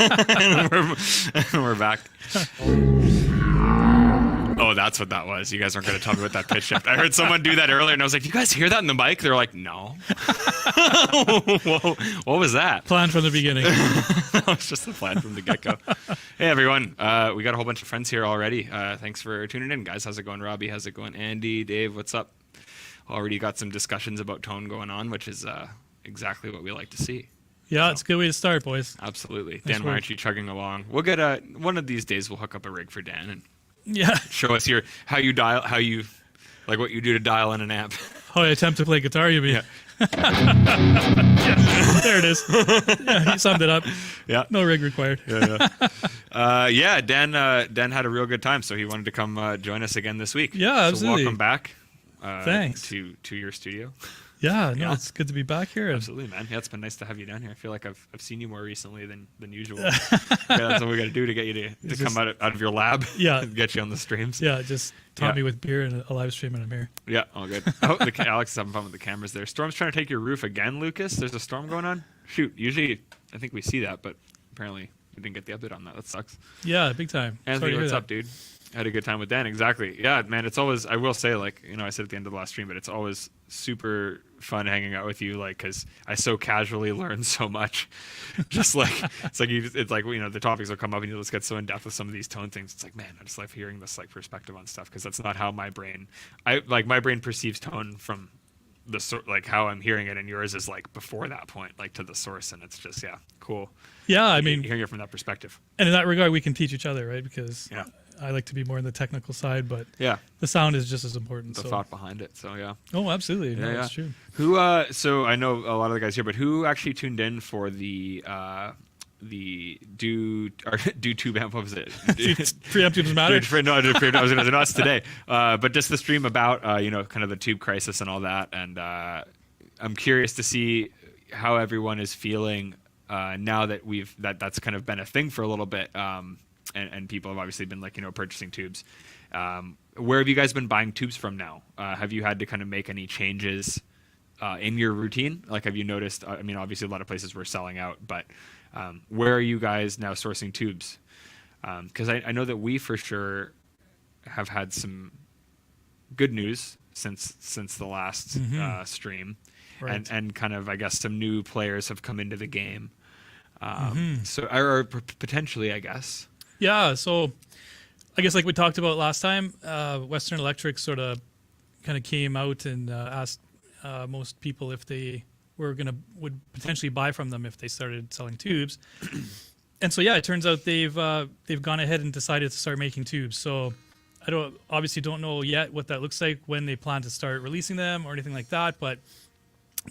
and we're back. Oh, that's what that was. You guys aren't going to tell me what that pitch shift. I heard someone do that earlier, and I was like, "You guys hear that in the mic?" They're like, "No." Whoa, what was that? Planned from the beginning. That was just a plan from the get-go. Hey, everyone. We got a whole bunch of friends here already. Thanks for tuning in, guys. How's it going, Robbie? How's it going, Andy? Dave, what's up? Already got some discussions about tone going on, which is exactly what we like to see. Yeah, it's a good way to start, boys. Absolutely. Nice Dan, why work. aren't you chugging along? We'll get one of these days. We'll hook up a rig for Dan and Yeah. show us how you like what you do to dial in an amp. How I attempt to play guitar, you mean? Yeah. Yeah, there it is. Yeah, you summed it up. Yeah. No rig required. Yeah. Dan had a real good time, so he wanted to come join us again this week. Yeah, so absolutely. welcome back. Thanks. to your studio. Yeah, no, Yeah. it's good to be back here. Absolutely, man. Yeah, it's been nice to have you down here. I feel like I've seen you more recently than usual. Yeah, that's what we got to do to get you to come out of your lab. Yeah. And get you on the streams. Yeah, just taught Yeah. me with beer and a live stream, and I'm here. Yeah, all good. Oh, Alex is having fun with the cameras there. Storm's trying to take your roof again, Lucas. There's a storm going on. Shoot, usually I think we see that, but apparently we didn't get the update on that. That sucks. Yeah, big time. Sorry Anthony, to hear what's that. up, dude? I had a good time with Dan. Exactly. Yeah, man. It's always. I will say, like, I said at the end of the last stream, but it's always super fun hanging out with you, like, because I so casually learn so much. Just like it's like the topics will come up and you just get so in depth with some of these tone things. It's like, man, I just love hearing this like perspective on stuff because that's not how my brain perceives tone from the sort, like how I'm hearing it, and yours is like before that point, like to the source, and it's just cool. Yeah, I mean, Hearing it from that perspective. and in that regard, we can teach each other, right? Because Yeah. I like to be more on the technical side, but Yeah. the sound is just as important. The so. thought behind it. So yeah. Oh, absolutely. No, Yeah, that's true. Who? So I know a lot of the guys here, but who actually tuned in for the do tube amp? What was it? Preemptives matter. No, I was going to know it's today. But just the stream about kind of the tube crisis and all that, and I'm curious to see how everyone is feeling now that that's kind of been a thing for a little bit. And people have obviously been purchasing tubes. Where have you guys been buying tubes from now? Have you had to kind of make any changes in your routine? Like, have you noticed? I mean, obviously a lot of places were selling out, but where are you guys now sourcing tubes? Because I know that we for sure have had some good news since the last stream, Right. and kind of I guess some new players have come into the game. So or potentially, I guess. Yeah, so I guess like we talked about last time, Western Electric sort of kind of came out and asked most people if they would potentially buy from them if they started selling tubes. And so yeah, it turns out they've gone ahead and decided to start making tubes. So I obviously don't know yet what that looks like, when they plan to start releasing them or anything like that, but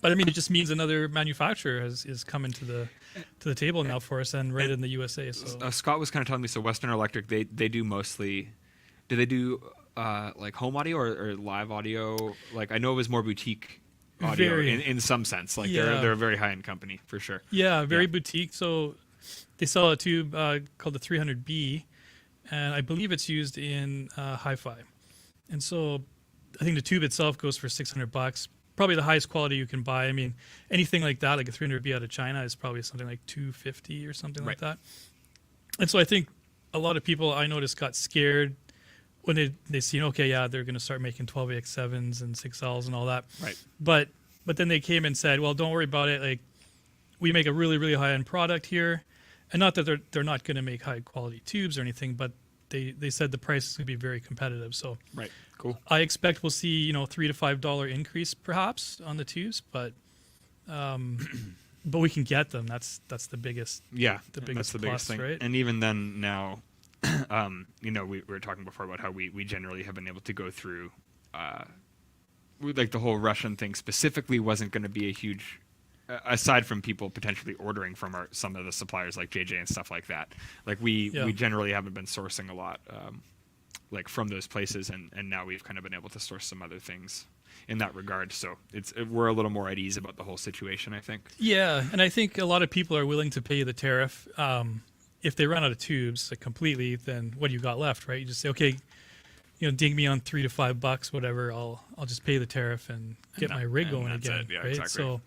I mean, it just means another manufacturer is coming to the table now for us, and right in the USA. So Scott was kind of telling me, so Western Electric, they do mostly, do they do like home audio or live audio? Like, I know it was more boutique audio in some sense. Like, they're a very high-end company for sure. Yeah, very boutique. So they sell a tube called the 300B, and I believe it's used in hi-fi. And so I think the tube itself goes for $600. Probably the highest quality you can buy. I mean, anything like that, like a 300B out of China, is probably something like $250 or something like that. And so I think a lot of people I noticed got scared when they seen, okay, yeah, they're going to start making 12AX7s and 6Ls and all that. Right. But then they came and said, well, don't worry about it. Like, we make a really, really high-end product here. And not that they're not going to make high-quality tubes or anything, but they said the price is going to be very competitive. So Right. Cool. I expect we'll see, $3 to $5 increase perhaps on the tubes, but we can get them. That's the biggest. Yeah, the biggest that's the biggest plus, thing. right? And even then, now, we were talking before about how we generally have been able to go through, like the whole Russian thing specifically wasn't going to be a huge, aside from people potentially ordering from some of the suppliers like JJ and stuff like that. Like we generally haven't been sourcing a lot. Like from those places, and now we've kind of been able to source some other things in that regard. So we're a little more at ease about the whole situation, I think. Yeah, and I think a lot of people are willing to pay the tariff. If they run out of tubes completely, then what do you got left, right? You just say, okay, ding me on $3 to $5, whatever. I'll just pay the tariff and get my rig going again, Yeah, right? exactly.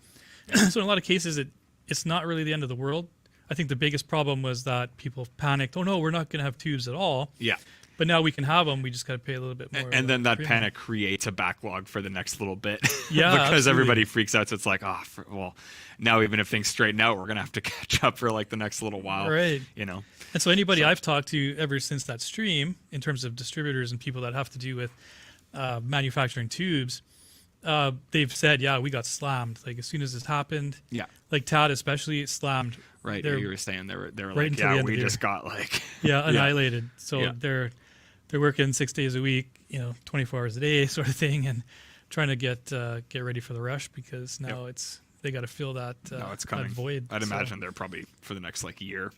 So in a lot of cases, it's not really the end of the world. I think the biggest problem was that people panicked. Oh no, we're not going to have tubes at all. Yeah. But now we can have them. We just got to pay a little bit more. And then that premium. panic creates a backlog for the next little bit. Yeah, because absolutely. everybody freaks out. So it's like, well, now even if things straighten out, we're going to have to catch up for like the next little while. Right. You know? And so anybody I've talked to ever since that stream, in terms of distributors and people that have to do with manufacturing tubes, they've said, yeah, we got slammed. Like as soon as this happened, Yeah. like TAD especially slammed. Right. They're- You were saying they were right like, until the yeah, end of we the year. just got like, Yeah, annihilated. So Yeah. they're working 6 days a week, 24 hours a day, sort of thing, and trying to get ready for the rush because now they got to fill that no, it's that coming. void. I'd So, imagine they're probably for the next like year.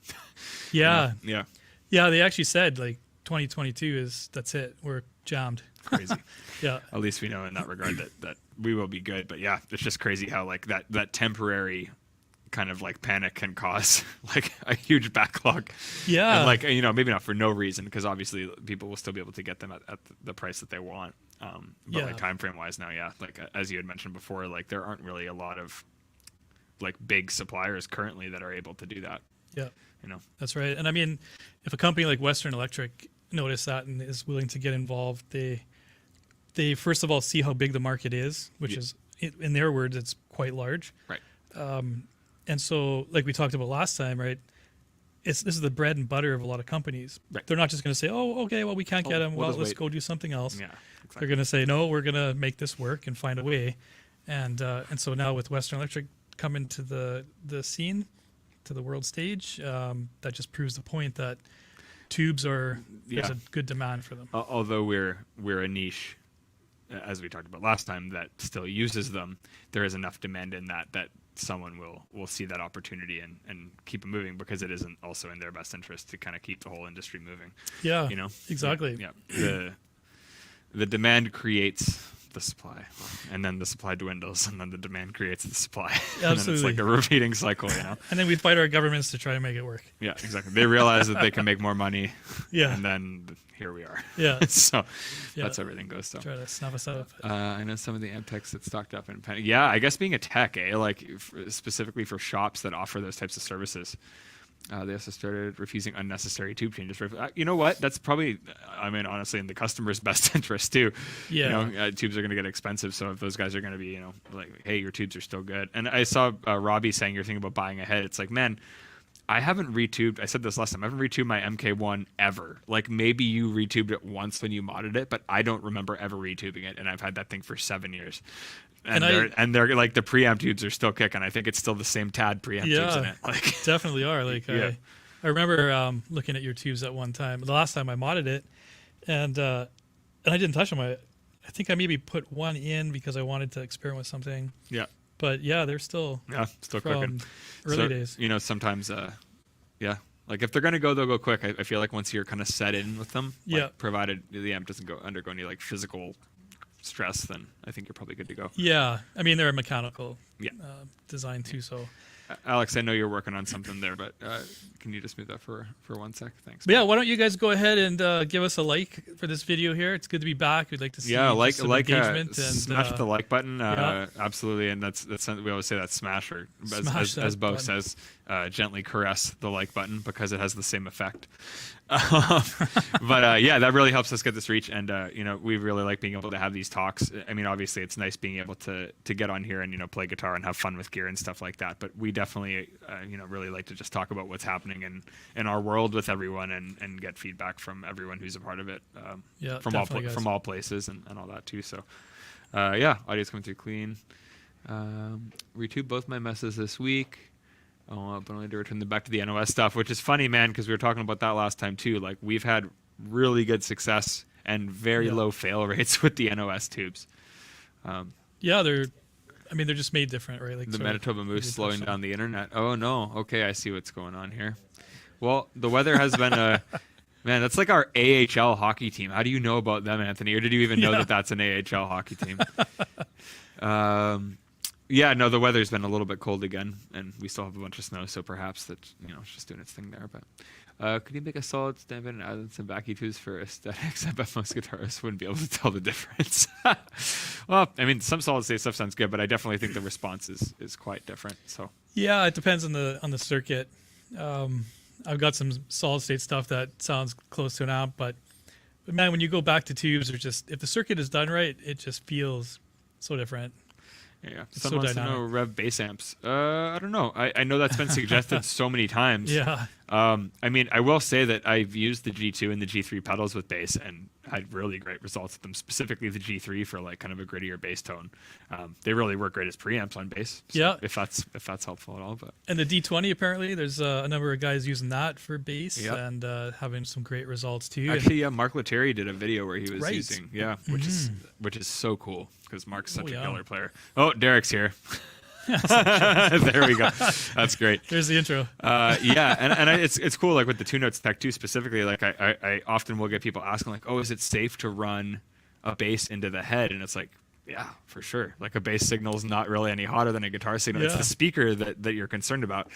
Yeah, Yeah. yeah. They actually said like 2022 that's it. We're jammed. Crazy. Yeah, At least we know in that regard that we will be good. But yeah, it's just crazy how like that temporary kind of like panic can cause like a huge backlog. yeah. And like, maybe not for no reason, because obviously people will still be able to get them at the price that they want. But Yeah. like time frame wise now, yeah, like as you had mentioned before, like there aren't really a lot of like big suppliers currently that are able to do that. Yeah, You know, that's right. And I mean, if a company like Western Electric notice that and is willing to get involved, they first of all see how big the market is, which Yeah. is in their words, it's quite large. right? And so, like we talked about last time, right? This is the bread and butter of a lot of companies. Right. They're not just going to say, "Oh, okay, well we can't get them. we'll Well, just let's wait." go do something else." Yeah, They're exactly. going to say, "No, we're going to make this work and find a way." And so now with Western Electric coming to the scene, to the world stage, that just proves the point that tubes there's Yeah. a good demand for them. Although we're a niche, as we talked about last time, that still uses them, there is enough demand in that someone will see that opportunity and keep it moving, because it isn't also in their best interest to kind of keep the whole industry moving. Yeah, Exactly. Yeah. The demand creates the supply, and then the supply dwindles, and then the demand creates the supply. And then it's Absolutely. like a repeating cycle, And then we fight our governments to try to make it work. Yeah, exactly. They realize that they can make more money, Yeah, and then here we are. yeah. So Yeah. that's how everything goes. So Try to snuff us out. I know some of the amp techs that stocked up in Penn. Yeah, I guess being a tech, like specifically for shops that offer those types of services, they also started refusing unnecessary tube changes. You know what? That's probably, honestly, in the customer's best interest too. Yeah. Tubes are going to get expensive, so if those guys are going to be, like, hey, your tubes are still good. And I saw Robbie saying you're thinking about buying ahead. It's like, man, I haven't retubed. I said this last time. I haven't retubed my MK1 ever. Like maybe you retubed it once when you modded it, but I don't remember ever retubing it. And I've had that thing for 7 years. And they're like the preamp tubes are still kicking. I think it's still the same TAD preamp tubes in it. Like Definitely are. Like Yeah. I remember looking at your tubes at one time. The last time I modded it, and I didn't touch them. I think I maybe put one in because I wanted to experiment with something. yeah, But yeah, they're still still from cooking. early So, days. Sometimes, yeah. Like if they're gonna go, they'll go quick. I feel like once you're kind of set in with them, like, Yeah. provided the amp doesn't undergo any like physical stress, then I think you're probably good to go. Yeah, I mean they're a mechanical Yeah. design too. So, Alex, I know you're working on something there, but can you just move that for 1 sec? Thanks. but yeah, why don't you guys go ahead and give us a like for this video here? It's good to be back. We'd like to see just some engagement and smash the like button. yeah. Absolutely, and that's we always say that smash, or Smash that as Bo button. says, gently caress the like button because it has the same effect. But yeah, that really helps us get this reach, and we really like being able to have these talks. I mean, obviously, it's nice being able to get on here and play guitar and have fun with gear and stuff like that. But we definitely really like to just talk about what's happening in our world with everyone and get feedback from everyone who's a part of it. Yeah, from definitely, guys. from all places and all that too. So yeah, audio's coming through clean. Retube both my messes this week. Oh, but only to return them back to the NOS stuff, which is funny, man, because we were talking about that last time too. Like we've had really good success and very low fail rates with the NOS tubes. Yeah, they're just made different, right? Like The sort of- Manitoba we Moose did slowing touch on down the internet. Oh no. Okay, I see what's going on here. Well, the weather has been a man. That's like our AHL hockey team. How do you know about them, Anthony? Or did you even know Yeah. that that's an AHL hockey team? Yeah, no, the weather's been a little bit cold again, and we still have a bunch of snow, so perhaps that it's just doing its thing there. But could you make a solid stamp and add in some backy tubes for aesthetics? I bet most guitarists wouldn't be able to tell the difference. Well, I mean, some solid state stuff sounds good, but I definitely think the response is quite different. So Yeah, it depends on the circuit. I've got some solid state stuff that sounds close to an amp, but man, when you go back to tubes, or just if the circuit is done right, it just feels so different. Yeah, It's someone so wants to know dynamic. Revv bass amps. I don't know. I know that's been suggested so many times. Yeah. I mean, I will say that I've used the G2 and the G3 pedals with bass and had really great results with them, specifically the G3 for like kind of a grittier bass tone. They really work great as preamps on bass. So Yeah. if that's helpful at all, but And the D20, apparently, there's a number of guys using that for bass Yep. and having some great results too. actually, yeah, Mark Lettieri did a video where he was Right. using, which is so cool because Mark's such Oh, a yeah. killer player. Oh, Derek's here. There we go. That's great. There's the intro. Yeah, and it's cool. Like with the 2 notes tech too, specifically. Like I often will get people asking like, oh, is it safe to run a bass into the head? And it's like, yeah, for sure. Like a bass signal is not really any hotter than a guitar signal. It's Yeah. the speaker that you're concerned about.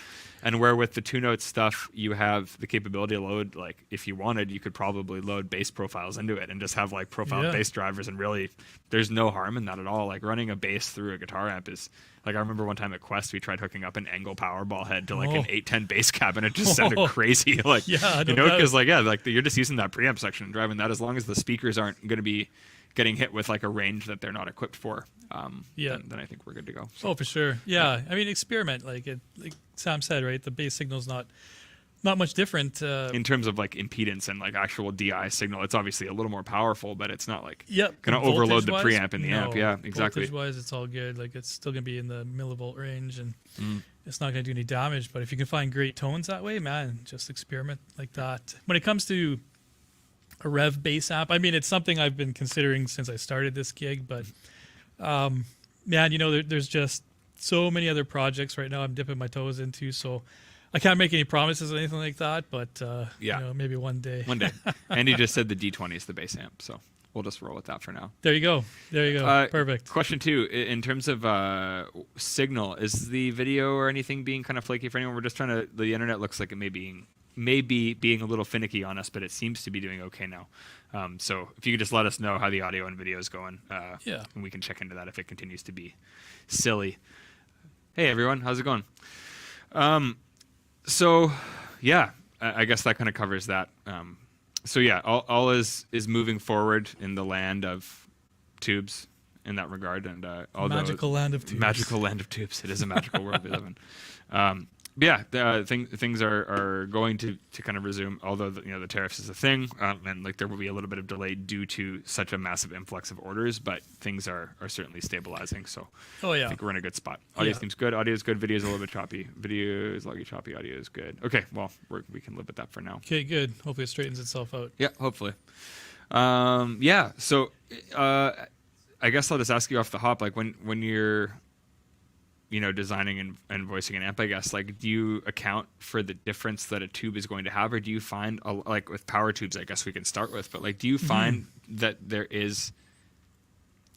And where with the 2 note stuff, you have the capability to load, like if you wanted, you could probably load bass profiles into it and just have like profile Yeah. bass drivers. And really, there's no harm in that at all. Like running a bass through a guitar amp is like, I remember one time at Quest, we tried hooking up an Angle Powerball head to like an Oh. 810 bass cab, and it just sounded crazy. Like, Yeah, you no know, doubt. because like, yeah, like you're just using that preamp section and driving that. As long as the speakers aren't going to be getting hit with like a range that they're not equipped for, Yeah. then I think we're good to go. So, Oh, for sure. Yeah. I mean, experiment. Like Sam said, right? The bass signal's not much different. in terms of like impedance and like actual DI signal, it's obviously a little more powerful, but it's not like Yep. going to overload the Voltage-wise, preamp in the amp. Yeah, exactly. Voltage-wise, it's all good. Like it's still gonna be in the millivolt range, and Mm. it's not gonna do any damage. But if you can find great tones that way, man, just experiment like that. When it comes to a Revv bass amp, I mean, it's something I've been considering since I started this gig. But man, there's just so many other projects right now I'm dipping my toes into. So I can't make any promises or anything like that. But Yeah. maybe one day. One day. Andy just said the D20 is the bass amp, so we'll just roll with that for now. There you go. There you go. Perfect. Question 2, in terms of signal, is the video or anything being kind of flaky for anyone? We're just trying to. The internet looks like it may be being a little finicky on us, but it seems to be doing okay now. So if you could just let us know how the audio and video is going, Yeah. and we can check into that if it continues to be silly. Hey everyone, how's it going? So yeah, I guess that kind of covers that. So yeah, all is moving forward in the land of tubes in that regard, and Magical land of tubes. Magical land of tubes. It is a magical world we live in. Yeah, things are going to kind of resume, although the tariffs is a thing, and like there will be a little bit of delay due to such a massive influx of orders, but things are certainly stabilizing. So Oh yeah. I think we're in a good spot. Audio Yeah. seems good. Audio is good. Video is a little bit choppy. Video is laggy, choppy. Audio is good. Okay, well we can live with that for now. Okay, good. Hopefully it straightens itself out. Yeah, hopefully. Yeah. So I guess I'll just ask you off the hop, like when you're designing and voicing an amp, I guess, like, do you account for the difference that a tube is going to have, or do you find, like with power tubes, I guess we can start with, but like, do you find that there is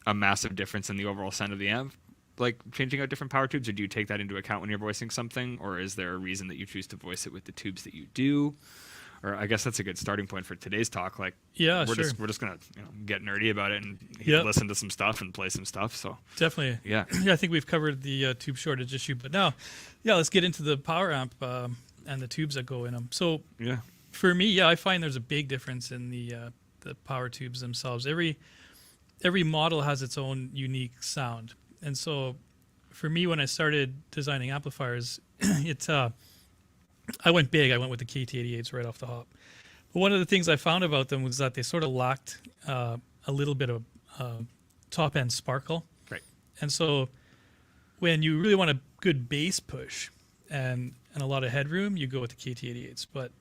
a massive difference in the overall sound of the amp, like changing out different power tubes, or do you take that into account when you're voicing something, or is there a reason that you choose to voice it with the tubes that you do? Or I guess that's a good starting point for today's talk. Like, Yeah, we're sure. just gonna get nerdy about it and Yep. listen to some stuff and play some stuff. So Definitely. yeah. Yeah, I think we've covered the tube shortage issue, but now, yeah, let's get into the power amp and the tubes that go in them. So Yeah. for me, yeah, I find there's a big difference in the power tubes themselves. Every model has its own unique sound, and so for me, when I started designing amplifiers, I went big. I went with the KT88s right off the hop. But one of the things I found about them was that they sort of lacked a little bit of top end sparkle. Right. And so when you really want a good bass push and a lot of headroom, you go with the KT88s. But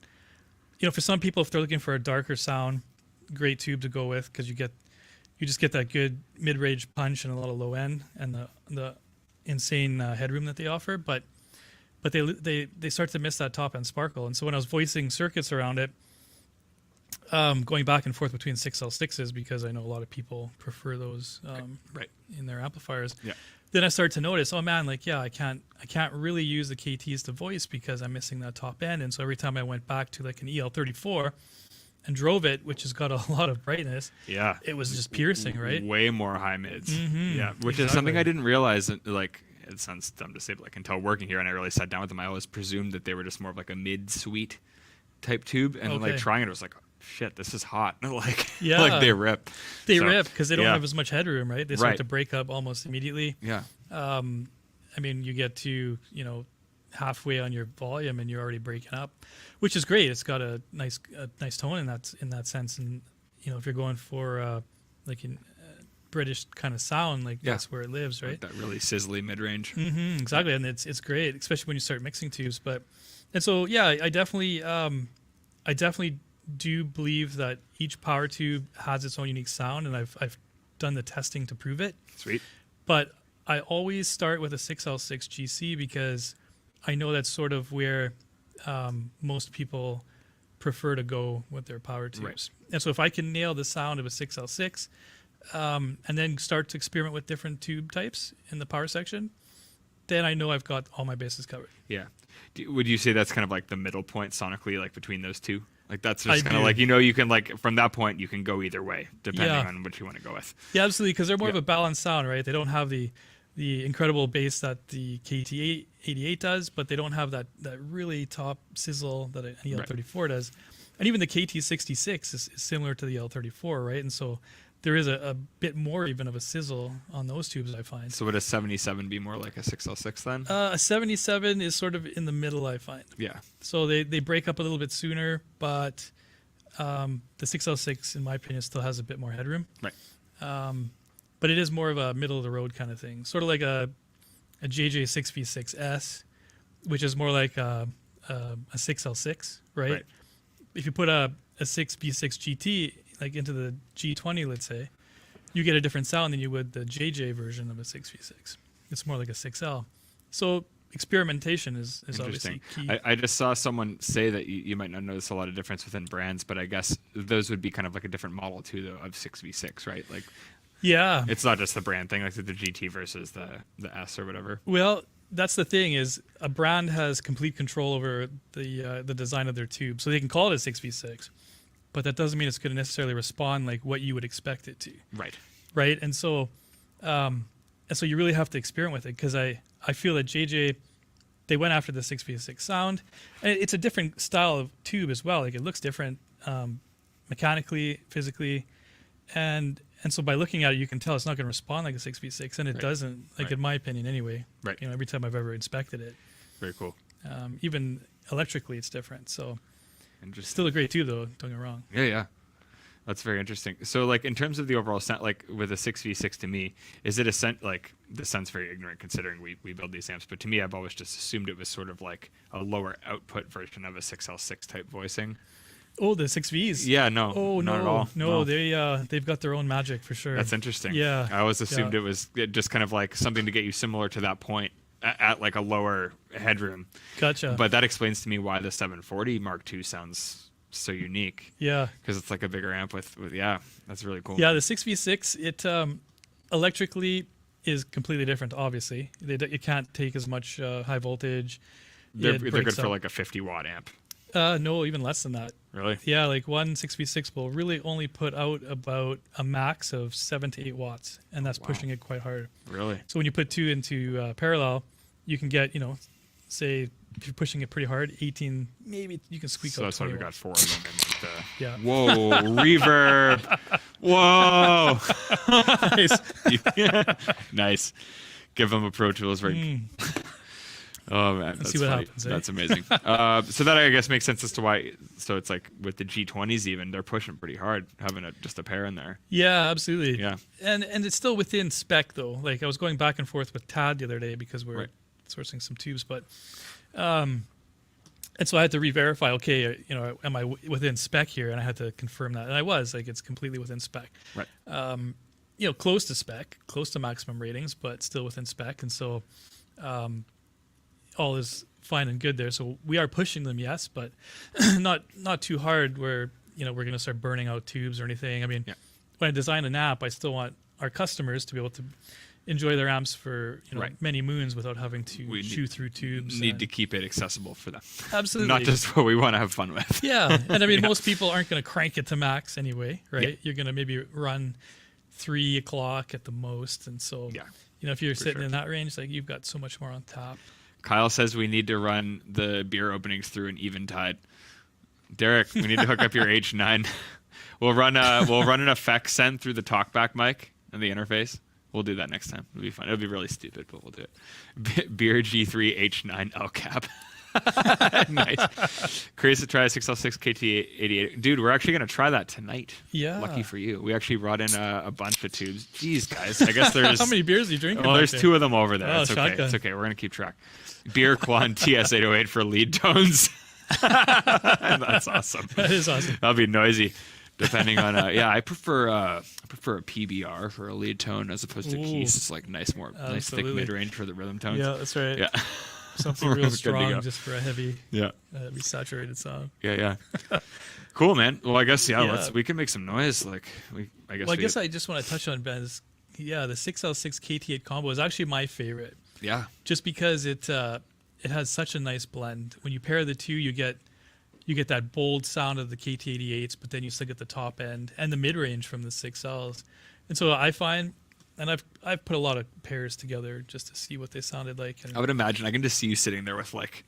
for some people, if they're looking for a darker sound, great tube to go with, because you just get that good mid-range punch and a lot of low end and the insane headroom that they offer. But they start to miss that top end sparkle. And so when I was voicing circuits around it, going back and forth between 6L6s, because I know a lot of people prefer those Right. in their amplifiers. Yeah. Then I started to notice, oh man, like, yeah, I can't really use the KTs to voice because I'm missing that top end. And so every time I went back to like an EL34 and drove it, which has got a lot of brightness, Yeah. it was just piercing, right? Way more high mids. Mhm. Yeah. Which is something Exactly. I didn't realize, like, it sounds dumb to say, but like until working here and I really sat down with them, I always presumed that they were just more of like a mid-sweet type tube, and then like trying it, I was like, oh, shit, this is hot. Like, like they rip. They rip because they don't have as much headroom, right? They start to break up almost immediately. Yeah. I mean, you get to, halfway on your volume and you're already breaking up, which is great. It's got a nice tone in that sense. And, if you're going for like in British kind of sound, like that's where it lives, right? Like that really sizzly mid-range. Mm-hmm, exactly. And it's great, especially when you start mixing tubes. And so, yeah, I definitely do believe that each power tube has its own unique sound, and I've done the testing to prove it. Sweet. But I always start with a 6L6 GC because I know that's sort of where most people prefer to go with their power tubes. Right. And so if I can nail the sound of a 6L6 and then start to experiment with different tube types in the power section, then I know I've got all my bases covered. Yeah. Would you say that's kind of like the middle point sonically, like between those two? Like that's just kind of like, you can like, from that point, you can go either way, depending on what you want to go with. Yeah, absolutely, because they're more of a balanced sound, right? They don't have the incredible bass that the KT88 does, but they don't have that really top sizzle that an EL34 does. And even the KT66 is similar to the L34, right? And so there is a bit more even of a sizzle on those tubes, I find. So would a 77 be more like a 6L6 then? A 77 is sort of in the middle, I find. Yeah. So they break up a little bit sooner, but the 6L6, in my opinion, still has a bit more headroom. Right. But it is more of a middle of the road kind of thing, sort of like a JJ 6V6S, which is more like a 6L6, right? If you put a 6V6 GT like into the G20, let's say, you get a different sound than you would the JJ version of a 6V6. It's more like a 6L. So experimentation is obviously key. I just saw someone say that you might not notice a lot of difference within brands, but I guess those would be kind of like a different model too, though, of 6V6, right? Like. Yeah. It's not just the brand thing, like the GT versus the S or whatever. Well, that's the thing, is a brand has complete control over the design of their tube. So they can call it a 6v6, but that doesn't mean it's going to necessarily respond like what you would expect it to. Right. Right. And so you really have to experiment with it, because I feel that JJ, they went after the 6v6 sound, and it's a different style of tube as well. Like it looks different mechanically, physically, and so by looking at it, you can tell it's not going to respond like a 6v6, and it doesn't, like in my opinion anyway. Right. Every time I've ever inspected it. Very cool. Even electrically, it's different. So still a great tube, though. Don't get me wrong. Yeah. That's very interesting. So, like, in terms of the overall sound, like with a 6v6, to me, is it like this sounds very ignorant considering we build these amps, but to me, I've always just assumed it was sort of like a lower output version of a 6L6 type voicing. Oh, the 6Vs. Yeah, no. Oh, not at all. No, they've got their own magic for sure. That's interesting. Yeah. I always assumed it was just kind of like something to get you similar to that point at like a lower headroom. Gotcha. But that explains to me why the 740 Mark II sounds so unique. Yeah. Because it's like a bigger amp with that's really cool. Yeah, the 6v6, it electrically is completely different, obviously. It can't take as much high voltage. They're good for like a 50 watt amp. No, even less than that. Really? Yeah, like one 6v6 will really only put out about a max of 7 to 8 watts, and that's pushing it quite hard. Really? So when you put two into parallel, you can get, say if you're pushing it pretty hard, 18, maybe you can squeak out. So that's why we got 4 of them. Yeah. Whoa, reverb. Whoa. Nice. Nice. Give them a Pro Tools right. Oh man, Let's see what happens. That's amazing. So that I guess makes sense as to why. So it's like with the G20s, even they're pushing pretty hard, having just a pair in there. Yeah, absolutely. Yeah, and it's still within spec though. Like I was going back and forth with Tad the other day because we're sourcing some tubes, but and so I had to re-verify. Okay, am I within spec here? And I had to confirm that, and I was. Like it's completely within spec. Right. Close to spec, close to maximum ratings, but still within spec, and so. All is fine and good there. So we are pushing them, yes, but not too hard where, we're going to start burning out tubes or anything. I mean, when I design an app, I still want our customers to be able to enjoy their amps for, many moons without having to chew through tubes. Need to keep it accessible for them. Absolutely. Not just what we want to have fun with. Yeah. And I mean, most people aren't going to crank it to max anyway, right? Yeah. You're going to maybe run 3 o'clock at the most. And so, You know, if you're sitting sure. in that range, like you've got so much more on top. Kyle says we need to run the beer openings through an Eventide. Derek, we need to hook up your H9. We'll run an effect send through the talkback mic and the interface. We'll do that next time. It'll be fun. It'll be really stupid, but we'll do it. Beer G3 H9 LCAP. Nice. Curious to try a 6L6 KT88. Dude, we're actually going to try that tonight. Yeah. Lucky for you. We actually brought in a bunch of tubes. Jeez, guys. I guess there's... How many beers are you drinking? Well, there's 2 of them over there. Oh, It's okay. shotgun. It's okay. We're going to keep track. Beer Quan TS808 for lead tones. That's awesome. That is awesome. That'll be noisy. Depending on I prefer a PBR for a lead tone as opposed to keys. It's like nice thick Absolutely. mid range for the rhythm tones. Yeah, that's right. Yeah. Something We're real good to strong go. just for a heavy, Yeah. saturated song. Yeah. Cool, man. Well, I guess Yeah. we can make some noise. Like I guess I just want to touch on Ben's. Yeah, the 6L6 KT8 combo is actually my favorite. Yeah. Just because it has such a nice blend. When you pair the two, you get that bold sound of the KT88s, but then you still get the top end and the mid range from the 6Ls. And so I find, and I've put a lot of pairs together just to see what they sounded like. And I would imagine I can just see you sitting there with like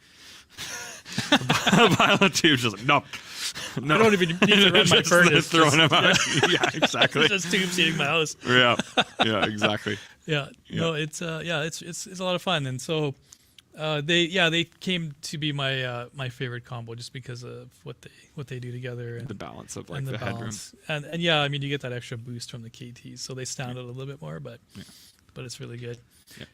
a pile of tubes, just like no. I don't even need to run my Just furnace. throwing them out. Yeah, exactly. Just tubes heating my house. Yeah, exactly. Yeah. No, it's it's a lot of fun, and so they came to be my favorite combo just because of what they do together and The balance of like and the headroom. balance. And yeah, I mean you get that extra boost from the KTs, so they stand out a little bit more, but it's really good. Yeah.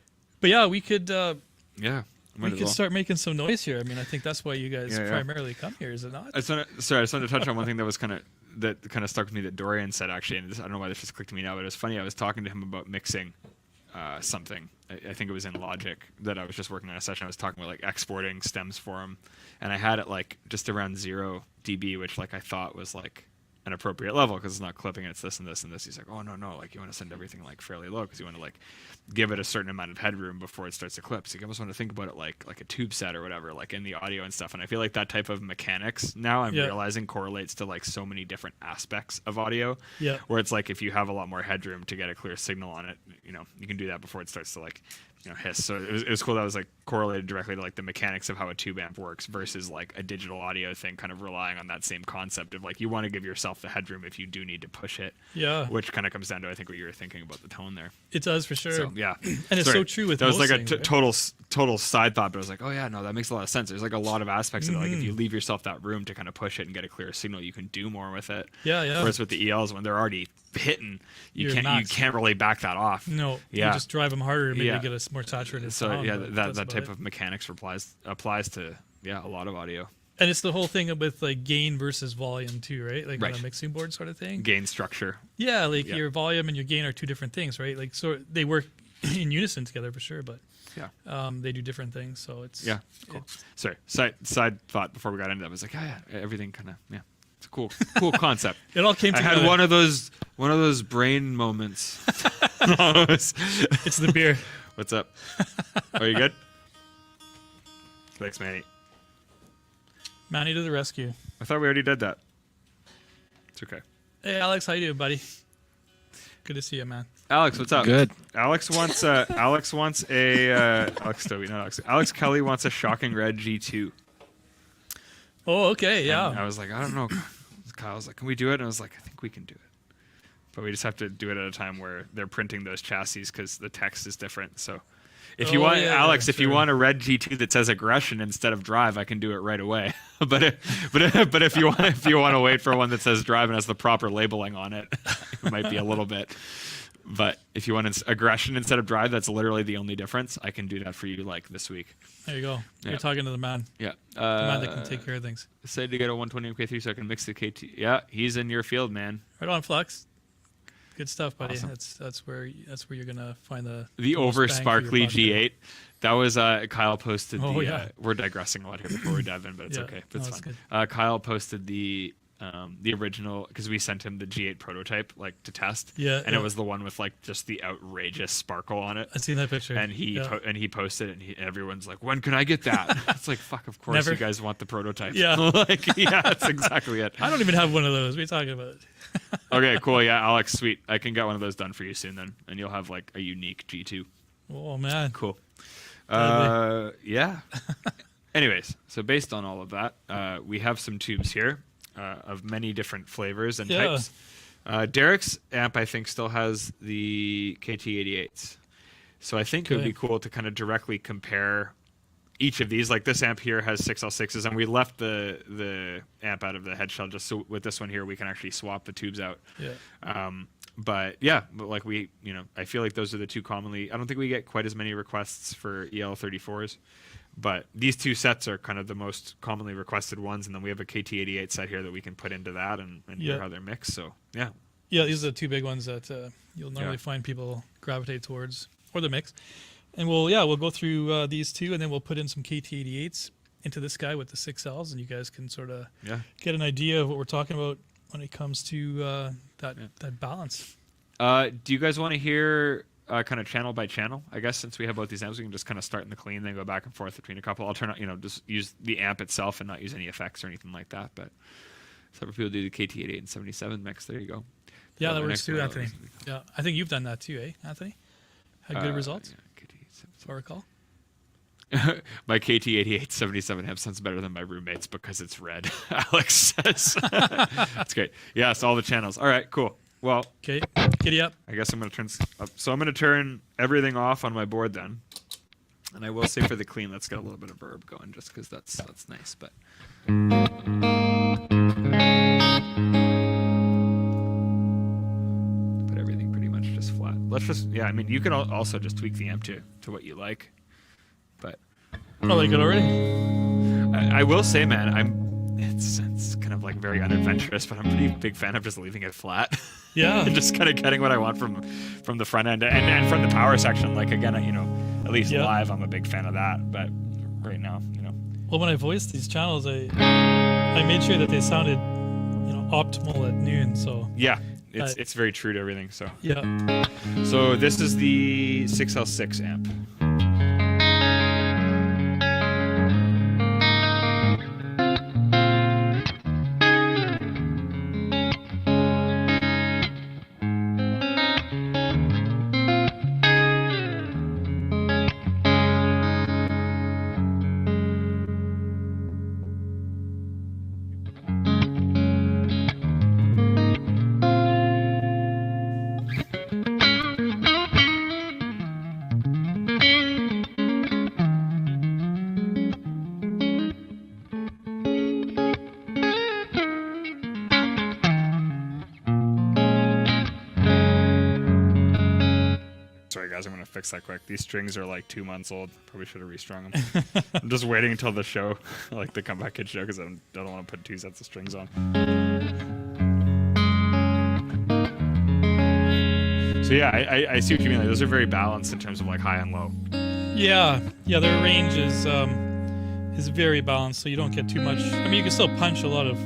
But yeah, we could Yeah. we could start making some noise here. I mean, I think that's why you guys Yeah. primarily come here, is it not? I just wanted to touch on one thing that kind of stuck with me that Dorian said actually, and I don't know why this just clicked to me now, but it was funny. I was talking to him about mixing something. I think it was in Logic that I was just working on a session. I was talking about like exporting stems for him, and I had it like just around 0 dB, which like I thought was like an appropriate level because it's not clipping, it's this and this and this. He's like, oh no, like you want to send everything like fairly low because you want to like give it a certain amount of headroom before it starts to clip. So you almost want to think about it like a tube set or whatever, like in the audio and stuff. And I feel like that type of mechanics now I'm realizing correlates to like so many different aspects of audio. Yeah. Where it's like if you have a lot more headroom to get a clear signal on it, you can do that before it starts to like hiss. So it was cool that was like correlated directly to like the mechanics of how a tube amp works versus like a digital audio thing, kind of relying on that same concept of like you want to give yourself the headroom if you do need to push it. Yeah. Which kind of comes down to I think what you were thinking about the tone there. It does for sure. So yeah, And it's so true with that was most like things, a right? total side thought, but I was like, oh yeah, no, that makes a lot of sense. There's like a lot of aspects of it. Like if you leave yourself that room to kind of push it and get a clear signal, you can do more with it. Yeah. Whereas with the ELs, when they're already hitting, you You're can't really back that off. No, Yeah. you just drive them harder and maybe Yeah. get a more saturated So sound. yeah, but that that's about type it. of mechanics applies to a lot of audio. And it's the whole thing with like gain versus volume too, right? Like on Right. a mixing board sort of thing. Gain structure. Yeah, like Yeah. your volume and your gain are two different things, right? Like so they work in unison together for sure, but they do different things. So it's Cool. Sorry, side thought before we got into that. I was like, everything kind of it's a cool concept. It all came I together. had one of those brain moments. It's the beer. What's up? Are you good? Thanks, Manny. Manny to the rescue. I thought we already did that. It's okay. Hey Alex, how you doing, buddy? Good to see you, man. Alex, what's up? Good. Alex Kelly wants a shocking red G2. Oh, okay, yeah. And I was like, I don't know. Kyle was like, can we do it? And I was like, I think we can do it. But we just have to do it at a time where they're printing those chassis because the text is different. So if you want, Alex, if you want a red G2 that says aggression instead of drive, I can do it right away. but if you want to wait for one that says drive and has the proper labeling on it, it might be a little bit. But if you want aggression instead of drive, that's literally the only difference. I can do that for you like this week. There you go. Yeah. You're talking to the man. Yeah. The man that can take care of things. Decided to get a 120 MK3 so I can mix the KT. Yeah, he's in your field, man. Right on, Flux. Good stuff, buddy. Awesome. That's where you're gonna find the Over most bang for your sparkly buck. G8. That was Kyle posted. Oh, yeah. We're digressing a lot here before we dive in, but it's Yeah. okay. No, It's that's fine. Kyle posted the original because we sent him the G8 prototype like to test. Yeah, and yeah. it was the one with like just the outrageous sparkle on it. I seen that picture. And he yeah. posted it, and everyone's like, "When can I get that?" It's like, "Fuck, of course Never. you guys want the prototype." Yeah. That's exactly it. I don't even have one of those. What are you talking about? Okay, cool. Yeah, Alex, sweet. I can get one of those done for you soon then, and you'll have like a unique G2. Oh man. Cool. Deadly. Yeah. Anyways, so based on all of that, we have some tubes here of many different flavors and types. Derek's amp, I think, still has the KT88s. So I think it would be cool to kind of directly compare each of these. Like this amp here has 6L6s, and we left the amp out of the head shell just so with this one here we can actually swap the tubes out. Yeah. But yeah, like I feel like those are the two commonly. I don't think we get quite as many requests for EL34s, but these two sets are kind of the most commonly requested ones. And then we have a KT88 set here that we can put into that and hear how they're mixed. So yeah. Yeah, these are the two big ones that you'll normally find people gravitate towards, or the mix. And we'll go through these two, and then we'll put in some KT88s into this guy with the 6Ls, and you guys can sort of get an idea of what we're talking about when it comes to that balance. Do you guys want to hear kind of channel by channel? I guess since we have both these amps, we can just kind of start in the clean, then go back and forth between a couple. I'll turn on, just use the amp itself and not use any effects or anything like that. But several people do the KT88 and 77 mix. There you go. Yeah, that works too, Anthony. Yeah, I think you've done that too, Anthony? Had good results? Yeah, if I recall. My KT88 77 amp sounds better than my roommate's because it's red, Alex says. That's great. Yeah, so all the channels. All right, cool. Well, okay, giddy up. I guess I'm going to turn up. So I'm going to turn everything off on my board then. And I will say for the clean, let's get a little bit of verb going just because that's nice. But put everything pretty much just flat. Let's just, you can also just tweak the amp to what you like. But I like it already. I will say, man, it's kind of like very unadventurous, but I'm a pretty big fan of just leaving it flat. Yeah. And just kind of getting what I want from the front end and from the power section. Like again, at least live, I'm a big fan of that. But right now, Well, when I voiced these channels, I made sure that they sounded, optimal at noon. So yeah, it's very true to everything. So yeah. So this is the 6L6 amp. I'm going to fix that quick. These strings are like 2 months old. Probably should have restrung them. I'm just waiting until the show, like the comeback kid show, because I don't want to put 2 sets of strings on. So yeah, I see what you mean. Like, those are very balanced in terms of like high and low. Yeah, their range is very balanced, so you don't get too much. I mean, you can still punch a lot of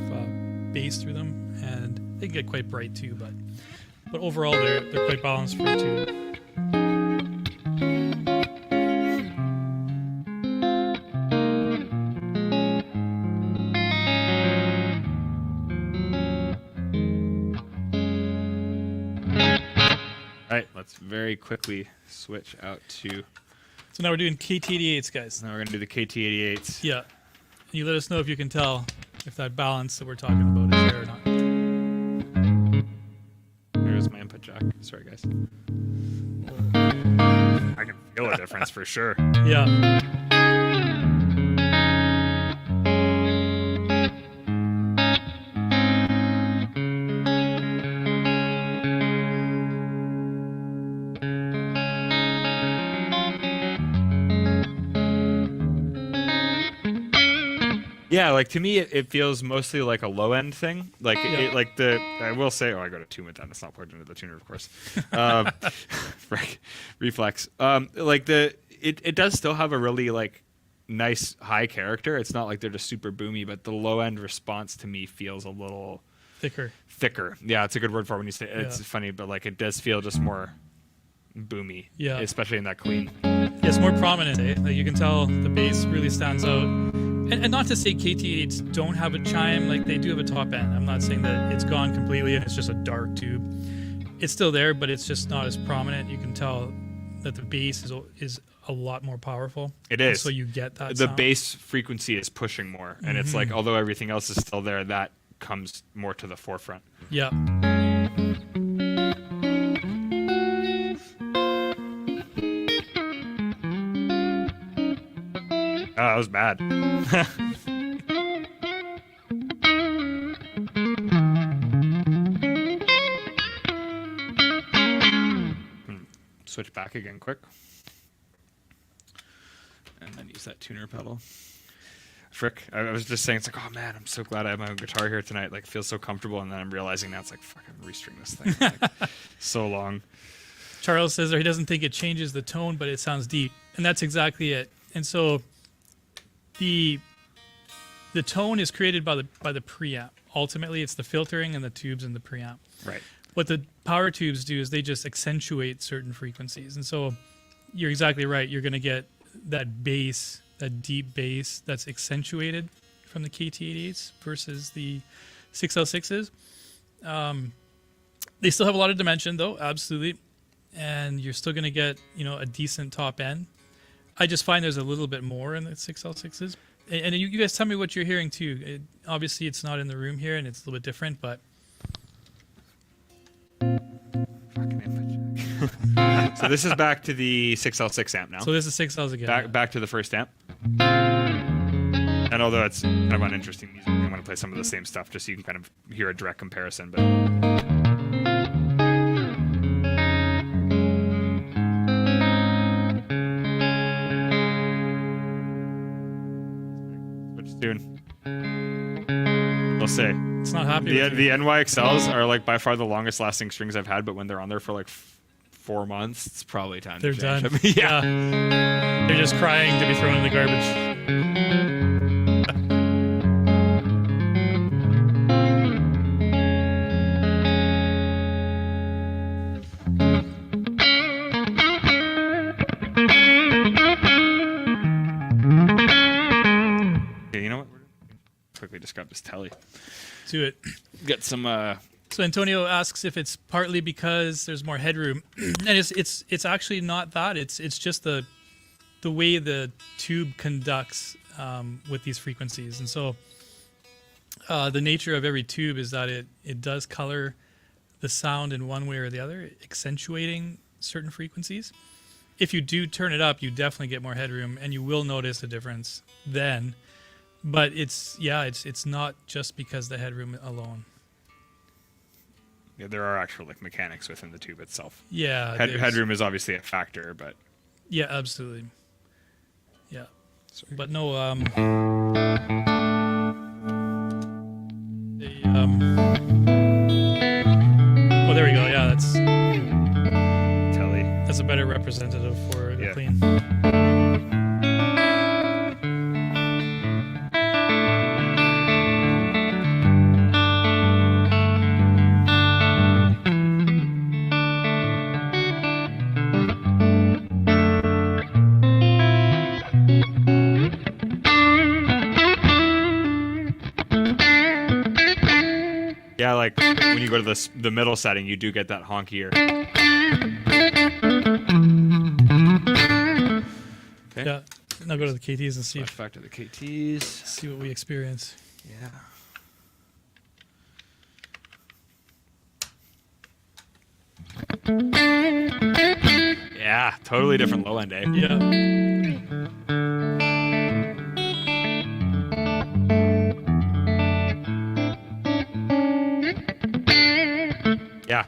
bass through them, and they can get quite bright too. But overall, they're quite balanced for a tube. Let's very quickly switch out to... So now we're doing KT88s, guys. Now we're going to do the KT88s. Yeah. And you let us know if you can tell if that balance that we're talking about is there or not. There's my input jack. Sorry, guys. I can feel a difference for sure. Yeah. Yeah, like to me, it feels mostly like a low end thing. Like I will say, I go to tune with that. It's not plugged into the tuner, of course. Reflex. It does still have a really like nice high character. It's not like they're just super boomy, but the low end response to me feels a little thicker. Yeah, it's a good word for it when you say it. It's funny, but like it does feel just more boomy. Yeah, especially in that clean. Yeah, it's more prominent. Like you can tell the bass really stands out. And not to say KT88s don't have a chime, like they do have a top end. I'm not saying that it's gone completely and it's just a dark tube. It's still there, but it's just not as prominent. You can tell that the bass is a lot more powerful. It And is. so you get that. The sound. bass frequency is pushing more, and it's like although everything else is still there, that comes more to the forefront. Yeah. Oh, that was bad. Switch back again quick. And then use that tuner pedal. Frick, I was just saying, it's like, oh man, I'm so glad I have my own guitar here tonight. Like, it feels so comfortable. And then I'm realizing now it's like, fuck, I'm restring this thing. Like, so long. Charles says he doesn't think it changes the tone, but it sounds deep. And that's exactly it. And so the tone is created by the preamp. Ultimately, it's the filtering and the tubes and the preamp. Right. What the power tubes do is they just accentuate certain frequencies. And so you're exactly right. You're going to get that bass, that deep bass that's accentuated from the KT88s versus the 6L6s. They still have a lot of dimension, though, absolutely. And you're still going to get, a decent top end. I just find there's a little bit more in the 6L6s. And you guys tell me what you're hearing, too. Obviously, it's not in the room here, and it's a little bit different, but... So this is back to the 6L6 amp now. So this is 6Ls again. Back to the first amp. And although it's kind of uninteresting music, I'm going to play some of the same stuff just so you can kind of hear a direct comparison. But switch tune. I'll say. It's not happy The with you. NYXLs are like by far the longest lasting strings I've had, but when they're on there for like 4 months, it's probably time They're to change done. them. Yeah. They're just crying to be thrown in the garbage. Okay, you know what? Quickly describe this telly. Do it. Get some So Antonio asks if it's partly because there's more headroom, and it's actually not that. It's just the way the tube conducts with these frequencies, and so the nature of every tube is that it does color the sound in one way or the other, accentuating certain frequencies. If you do turn it up, you definitely get more headroom, and you will notice a difference then. But it's not just because the headroom alone. Yeah, there are actual like mechanics within the tube itself. Yeah, Headroom is obviously a factor, but yeah, absolutely. Yeah, sorry. but no. Well, there we go. Yeah, telly. that's a better representative for the Yeah. clean. Yeah, like when you go to the middle setting, you do get that honkier. Okay. Yeah. Now go to the KTs and see Flash back to the KTs. what we experience. Yeah. Yeah, totally different low end, eh? Yeah. Yeah,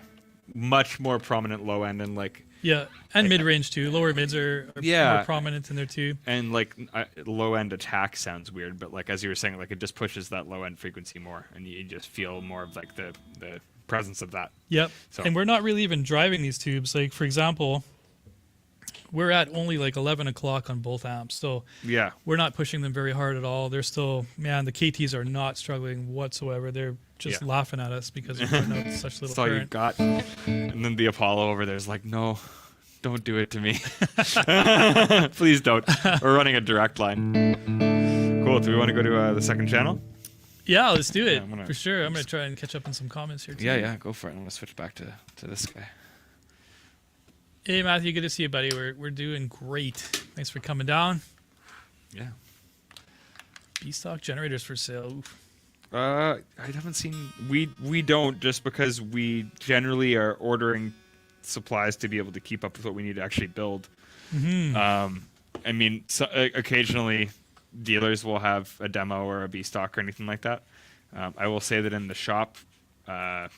much more prominent low end and like Yeah, and mid range too. Lower mids are Yeah. more prominent in there too. and like low end attack sounds weird, but like as you were saying, like it just pushes that low end frequency more, and you just feel more of like the presence of that. Yep. So- And we're not really even driving these tubes. Like for example, we're at only like 11 o'clock on both amps, so Yeah, we're not pushing them very hard at all. They're still, man, the KTs are not struggling whatsoever. They're just Yeah. laughing at us because we're putting out such little that's all you current. got. And then the Apollo over there's like, no, don't do it to me. Please don't. We're running a direct line. Cool. Do we want to go to the second channel? Yeah, let's do it Yeah, I'm gonna- for sure. I'm gonna try and catch up on some comments here too. Yeah, go for it. I'm gonna switch back to this guy. Hey, Matthew, good to see you, buddy. We're doing great. Thanks for coming down. Yeah. B-stock generators for sale. Oof. I haven't seen. We don't, just because we generally are ordering supplies to be able to keep up with what we need to actually build. Mm-hmm. I mean, occasionally dealers will have a demo or a B stock or anything like that. I will say that in the shop, not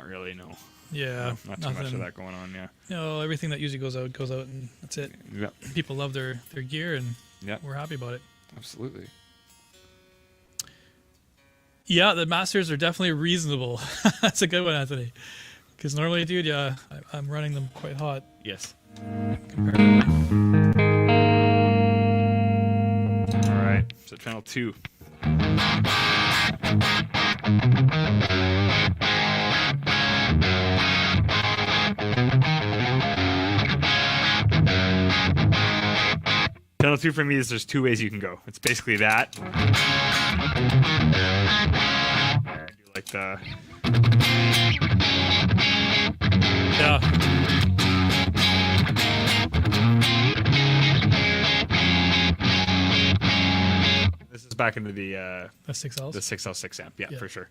really. No. Yeah. No, not too much of that going on. Yeah. No, everything that usually goes out, and that's it. Yeah. People love their gear, and Yeah. we're happy about it. Absolutely. Yeah, the masters are definitely reasonable. That's a good one, Anthony. Because normally, dude, yeah, I'm running them quite hot. Yes. Comparatively. All right. So channel 2. Channel 2 for me is there's 2 ways you can go. It's basically that. I do like the. Yeah. This is back into the 6Ls. the 6L6 amp. Yeah, for sure.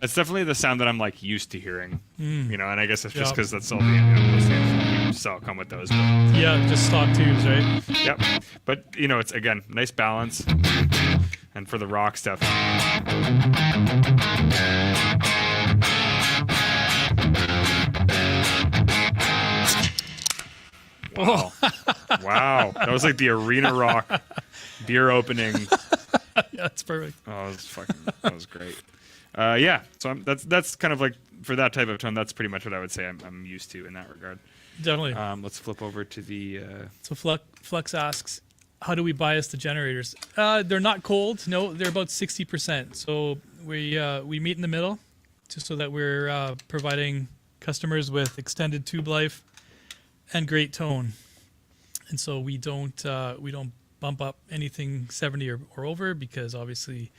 It's definitely the sound that I'm like used to hearing, you know, and I guess it's just because that's all the tubes all come with those. But, Yeah, just stock tubes, right? yep, but you know, it's again nice balance, and for the rock stuff. Wow, wow, that was like the arena rock beer opening. Yeah, it's perfect. Oh, that was great. Yeah, so that's kind of like for that type of tone. That's pretty much what I would say I'm used to in that regard. Definitely. Let's flip over to the. So Flux asks, how do we bias the generators? They're not cold. No, they're about 60%. So we meet in the middle, just so that we're providing customers with extended tube life and great tone. And so we don't bump up anything 70 or over, because obviously,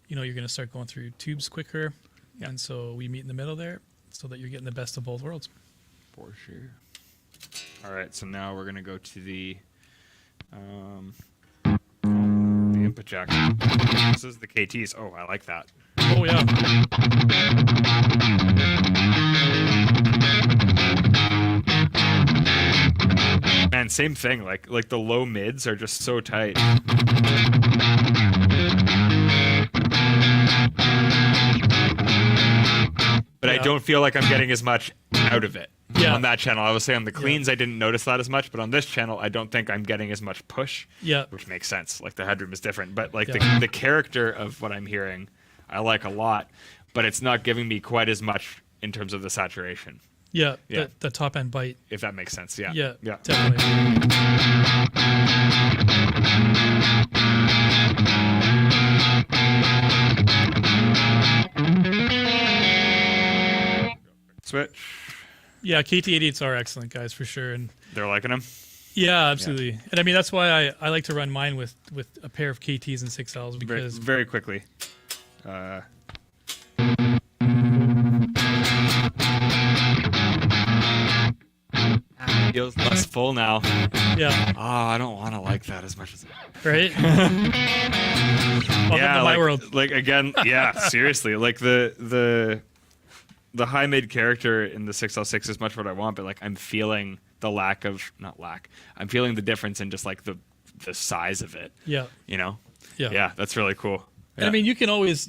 you know, you're going to start going through tubes quicker. Yeah. And so we meet in the middle there, so that you're getting the best of both worlds. For sure. All right, so now we're gonna go to the input jack. This is the KTs. Oh, I like that. Oh yeah. Man, same thing. Like the low mids are just so tight. But I don't feel like I'm getting as much out of it on that channel. I would say on the cleans, I didn't notice that as much, but on this channel, I don't think I'm getting as much push. Yeah. Which makes sense. Like the headroom is different, but like the character of what I'm hearing, I like a lot, but it's not giving me quite as much in terms of the saturation. Yeah. Yeah. The top end bite. If that makes sense. Yeah. Yeah. Yeah. Definitely. Switch. Yeah, KT88s are excellent, guys, for sure. And They're liking them. yeah, absolutely. Yeah. And I mean, that's why I like to run mine with a pair of KTs and 6Ls, because Very quickly. Feels less full now. yeah, Oh, I don't want to like that as much as. right. Welcome to my world. Like again, yeah. Seriously, like the high mid character in the 6L6 is much what I want, but like I'm feeling the I'm feeling the difference in just like the size of it. Yeah. You know. Yeah. Yeah, that's really cool. And I mean, you can always,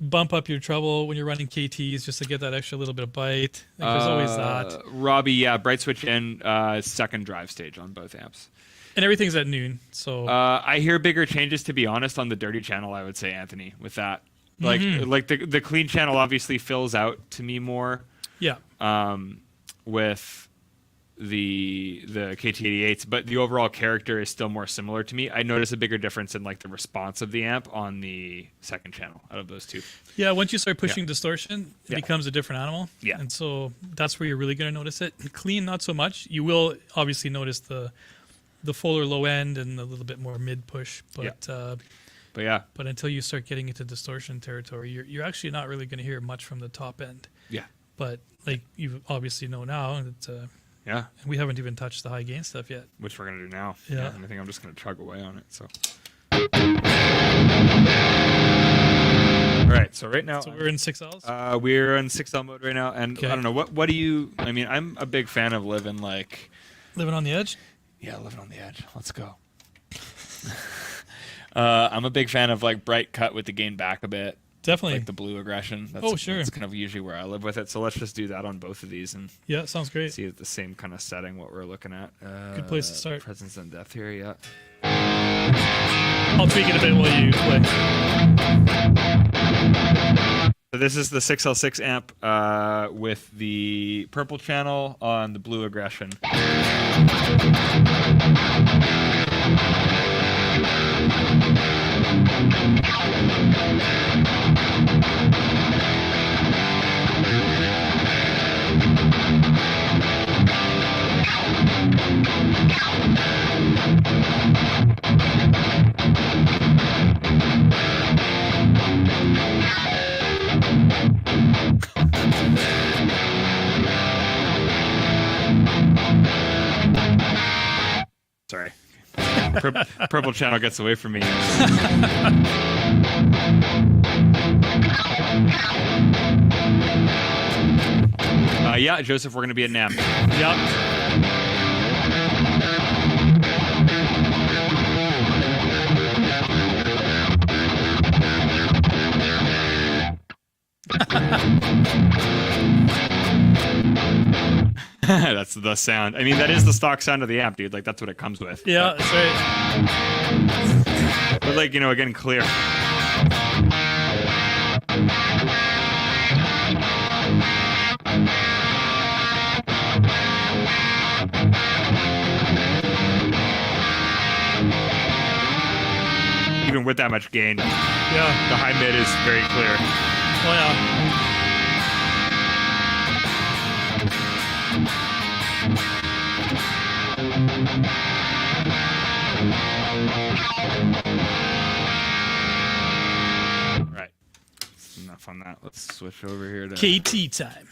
bump up your treble when you're running KTs just to get that extra little bit of bite? Like, there's always that. Robbie, yeah, bright switch in, second drive stage on both amps. And everything's at noon, so I hear bigger changes, to be honest, on the dirty channel. I would say, Anthony, with that, like the clean channel obviously fills out to me more. yeah. With the KT88s, but the overall character is still more similar to me. I notice a bigger difference in like the response of the amp on the second channel out of those two. Yeah, once you start pushing distortion, it becomes a different animal. Yeah. And so that's where you're really going to notice it. Clean, not so much. You will obviously notice the fuller low end and a little bit more mid push, but but until you start getting into distortion territory, you're actually not really going to hear much from the top end. Yeah. But like you obviously know now that we haven't even touched the high gain stuff yet, which we're gonna do now. Yeah. And I think I'm just gonna chug away on it. So. All right. So right now. So we're in 6Ls. We're in 6L mode right now, and Okay. I don't know what do you? I mean, I'm a big fan of living Living on the edge. Yeah, living on the edge. Let's go. I'm a big fan of like bright cut with the gain back a bit. Definitely. Like the blue aggression. That's, sure. That's kind of usually where I live with it. So let's just do that on both of these and Yeah, sounds great. see at the same kind of setting what we're looking at. Good place to start. Presence and depth here, yeah. I'll tweak it a bit while you play. So this is the 6L6 amp with the purple channel on the blue aggression. Sorry. Purple channel gets away from me. Yeah, Joseph, we're going to be at NAM. Yep. That's the sound. I mean, that is the stock sound of the amp, dude. Like, that's what it comes with. Yeah, that's right. But like, again, clear. Even with that much gain, the Yeah. high mid is very clear. Oh yeah. Right. Enough on that. Let's switch over here to KT time.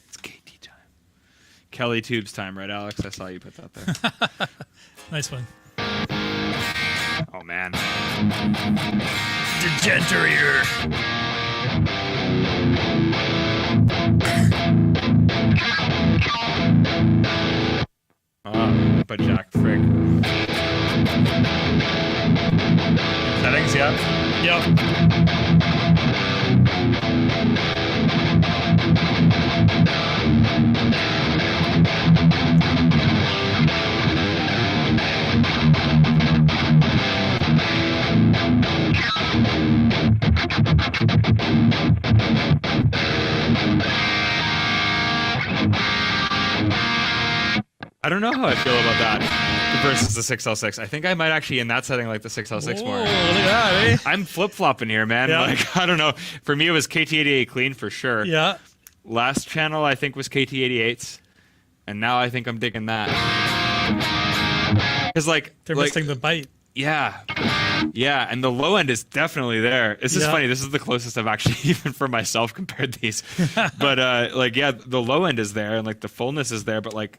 It's KT time. Kelly Tubes time, right, Alex? I saw you put that there. Nice one. Oh man. Degenerator. Oh, but Jack Frick. Settings, yeah. Yep. I don't know how I feel about that versus the 6L6. I think I might actually in that setting like the 6L6 Whoa, more. look at that, eh? I'm flip-flopping here, man. Yeah. Like, I don't know. For me, it was KT88 clean for sure. Yeah. Last channel, I think, was KT88s. And now I think I'm digging that. Because, like... They're like, missing the bite. Yeah. Yeah, and the low end is definitely there. This is funny. This is the closest I've actually even for myself compared these. But, like, yeah, the low end is there, and, like, the fullness is there, but, like...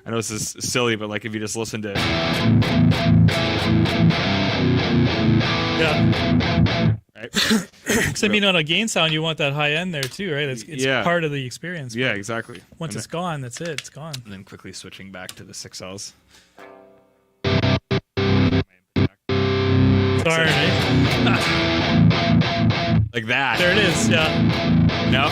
I know this is silly, but, like, if you just listen to... Yeah. Right? Because I mean, on a gain sound, you want that high end there too, right? It's Yeah. part of the experience. Yeah, exactly. Once And it's gone, that's it. It's gone. then quickly switching back to the 6Ls. Darn, eh? Like that. There it is. Yeah. No.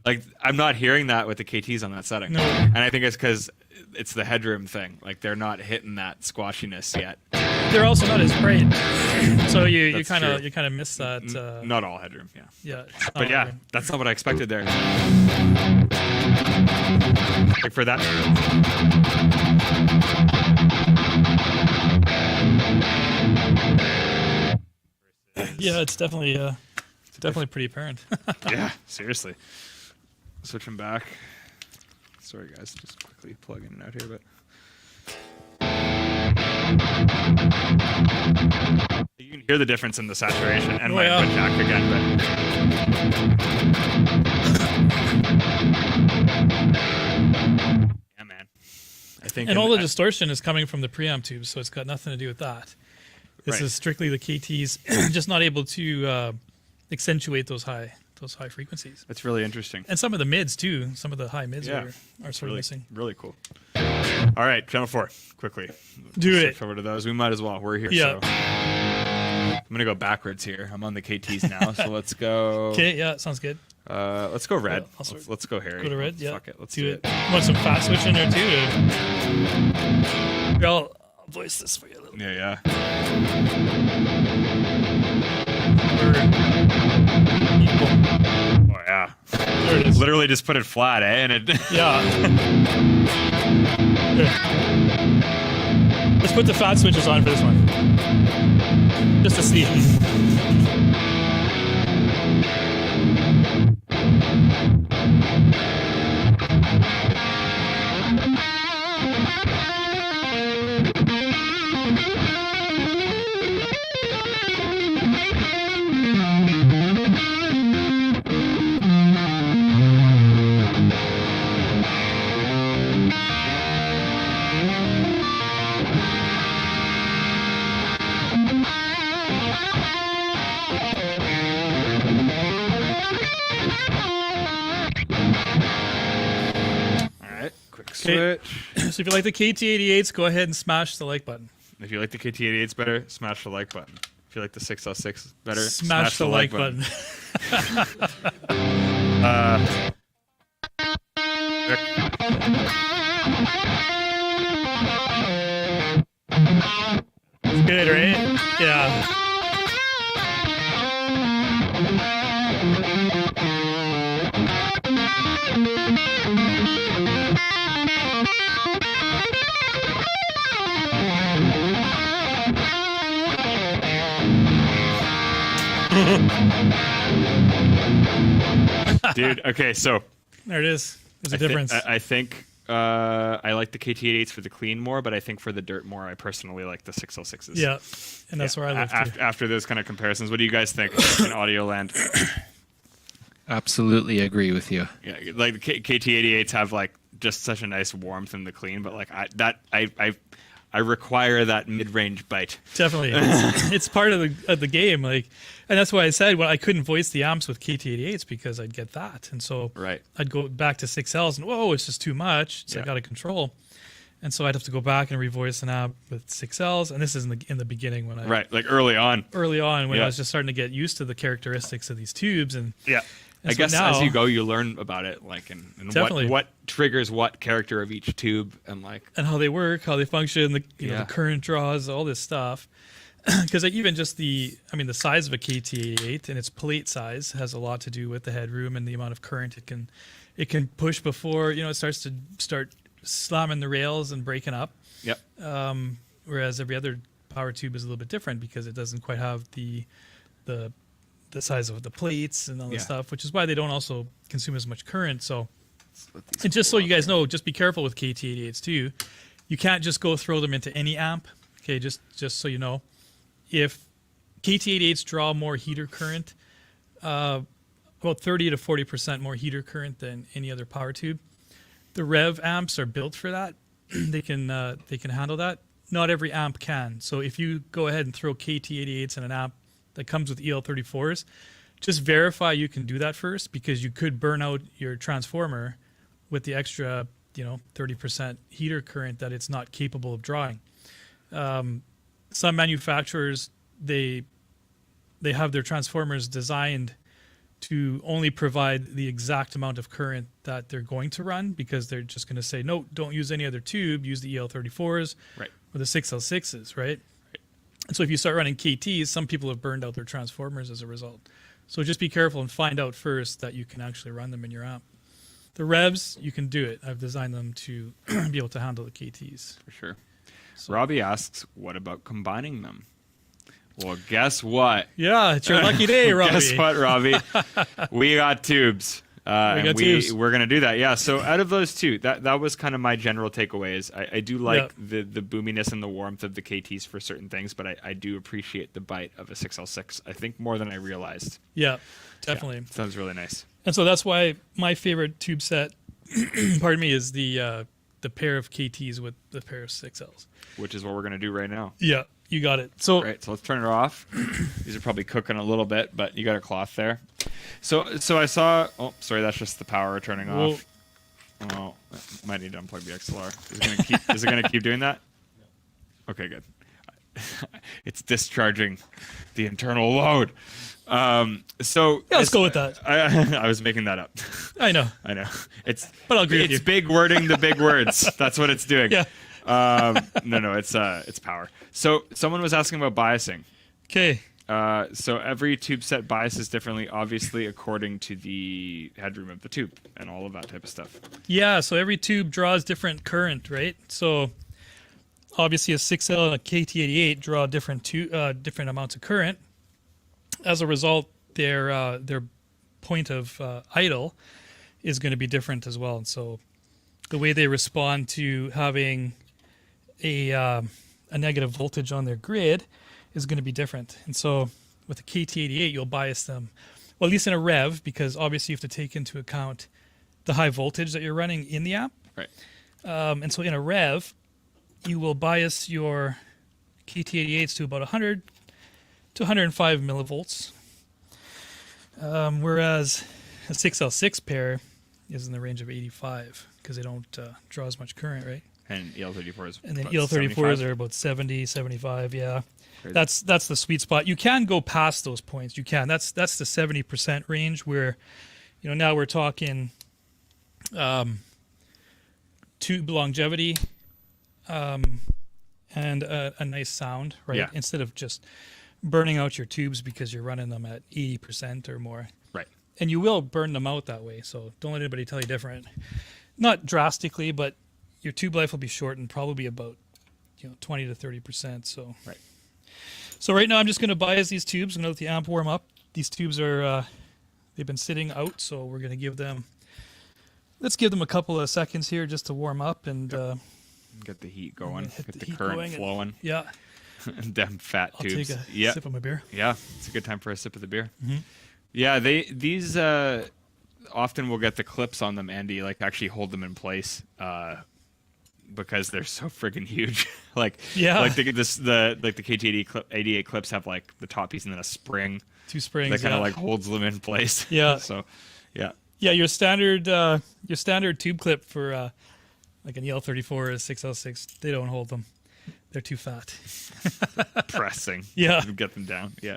Like I'm not hearing that with the KTs on that setting. No. And I think it's because it's the headroom thing. Like they're not hitting that squashiness yet. They're also not as bright, so you That's kind true. of miss that. Not all headroom, yeah. Yeah. But yeah, that's not what I expected there. Like for that. Yeah, it's definitely pretty apparent. Yeah, seriously. Switching back. Sorry guys, just quickly plug in and out here, but you can hear the difference in the saturation and my input jack again, but yeah, man. I think and all the distortion is coming from the preamp tubes, so it's got nothing to do with that. This Right. is strictly the KTs just not able to accentuate those high frequencies. That's really interesting. And some of the mids too. Some of the high mids Yeah. are sort Really, of missing. really cool. All right, channel 4, quickly. Do it. Switch over to those. We might as well. We're here. Yeah. So I'm gonna go backwards here. I'm on the KTs now, so let's go. Okay, yeah, sounds good. Let's go red. I'll start- Let's go Harry. Go to red, yeah. Fuck it. Let's do do it. it. You want some fat switch in there too? Here, I'll voice this for you a little. Yeah. Oh yeah. There it is. Literally just put it flat, eh? And it. Yeah. Here. Let's put the fat switches on for this one. Just to see. Switch. So if you like the KT88s, go ahead and smash the like button. If you like the KT88s better, smash the like button. If you like the 6L6 better, Smash the like button. Good, right? Yeah. Dude, okay, so There it is. There's a difference. I think I like the KT88s for the clean more, but I think for the dirt more, I personally like the 606s. Yeah, and that's where I live too. After those kind of comparisons, what do you guys think in audio land? Absolutely agree with you. Yeah, like the KT88s have like just such a nice warmth in the clean, but like I require that mid-range bite. Definitely, it's part of the game. Like, and that's why I said I couldn't voice the amps with KT88s because I'd get that, and so Right. I'd go back to 6Ls and whoa, it's just too much. It's like out of control, and so I'd have to go back and revoice an amp with 6Ls. And this is in the beginning when I Like early on when I was just starting to get used to the characteristics of these tubes and Yeah. And I so guess now- as you go, you learn about it, like, and Definitely. what triggers what character of each tube, and like, and how they work, how they function, the Yeah. the current draws, all this stuff. Because even just the size of a KT88 and its plate size has a lot to do with the headroom and the amount of current it can push before it starts to slamming the rails and breaking up. yep, Whereas every other power tube is a little bit different because it doesn't quite have the size of the plates and all this Yeah. stuff, which is why they don't also consume as much current. So, and just so you guys know, just be careful with KT88s too. You can't just go throw them into any amp. Okay, just so you know, if KT88s draw more heater current, about 30 to 40% more heater current than any other power tube. The Revv amps are built for that. They can handle that. Not every amp can. So if you go ahead and throw KT88s in an amp that comes with EL34s, just verify you can do that first, because you could burn out your transformer with the extra 30% heater current that it's not capable of drawing. Some manufacturers, they they have their transformers designed to only provide the exact amount of current that they're going to run, because they're just going to say, no, don't use any other tube, use the EL34s Right. or the 6L6s, right? And so if you start running KTs, some people have burned out their transformers as a result. So just be careful and find out first that you can actually run them in your app. The Revs, you can do it. I've designed them to be able to handle the KTs. For sure. So, Robbie asks, what about combining them? Well, guess what? yeah, it's your lucky day, Robbie. Guess what, Robbie? We got tubes. tubes. We're going to do that. Yeah. So out of those two, that was kind of my general takeaways. I do like the boominess and the warmth of the KTs for certain things, but I do appreciate the bite of a 6L6, I think, more than I realized. Yeah, definitely. Yeah, sounds really nice. And so that's why my favorite tube set, pardon me, is the pair of KTs with the pair of 6Ls. Which is what we're going to do right now. Yeah, you got it. So Right, so let's turn it off. These are probably cooking a little bit, but you got a cloth there. So I saw. Oh, sorry, that's just the power turning off. Oh, might need to unplug the XLR. Is it gonna keep doing that? Okay, good. It's discharging the internal load. So yeah, let's go with that. I was making that up. I know. But I'll agree with you. It's big wording the big words. That's what it's doing. Yeah. No, it's power. So someone was asking about biasing. Okay. So every tube set biases differently, obviously according to the headroom of the tube and all of that type of stuff. Yeah, so every tube draws different current, right? So obviously a 6L and a KT88 draw different amounts of current. As a result, their point of idle is going to be different as well. And so the way they respond to having a negative voltage on their grid is going to be different. And so with a KT88, you'll bias them, well, at least in a Revv, because obviously you have to take into account the high voltage that you're running in the app. Right. And so in a Revv, you will bias your KT88s to about 100 to 105 millivolts, whereas a 6L6 pair is in the range of 85 because they don't draw as much current, right? And EL34s. And then EL34s are about 70, 75, yeah. Crazy. That's the sweet spot. You can go past those points. You can. That's the 70% range where, now we're talking tube longevity and a nice sound, right? Yeah. Instead of just burning out your tubes because you're running them at 80% or more. Right. And you will burn them out that way, so don't let anybody tell you different. Not drastically, but your tube life will be shortened probably about 20 to 30%. So right. So right now I'm just going to bias these tubes. I'm going to let the amp warm up. These tubes are they've been sitting out, so we're going to give them. Let's give them a couple of seconds here just to warm up and get the heat going, get the heat current going flowing. Yeah. And them fat I'll tubes. take a sip of my beer. Yeah, it's a good time for a sip of the beer. Mm-hmm. Yeah, these often will get the clips on them, Andy, like actually hold them in place because they're so friggin' huge. like the KT88 clips have like the top piece and then a spring. 2 springs. That kind of like holds them in place. Yeah. So, yeah. Yeah, your standard tube clip for like an EL34 or a 6L6, they don't hold them. They're too fat. Pressing. Yeah. Get them down. Yeah.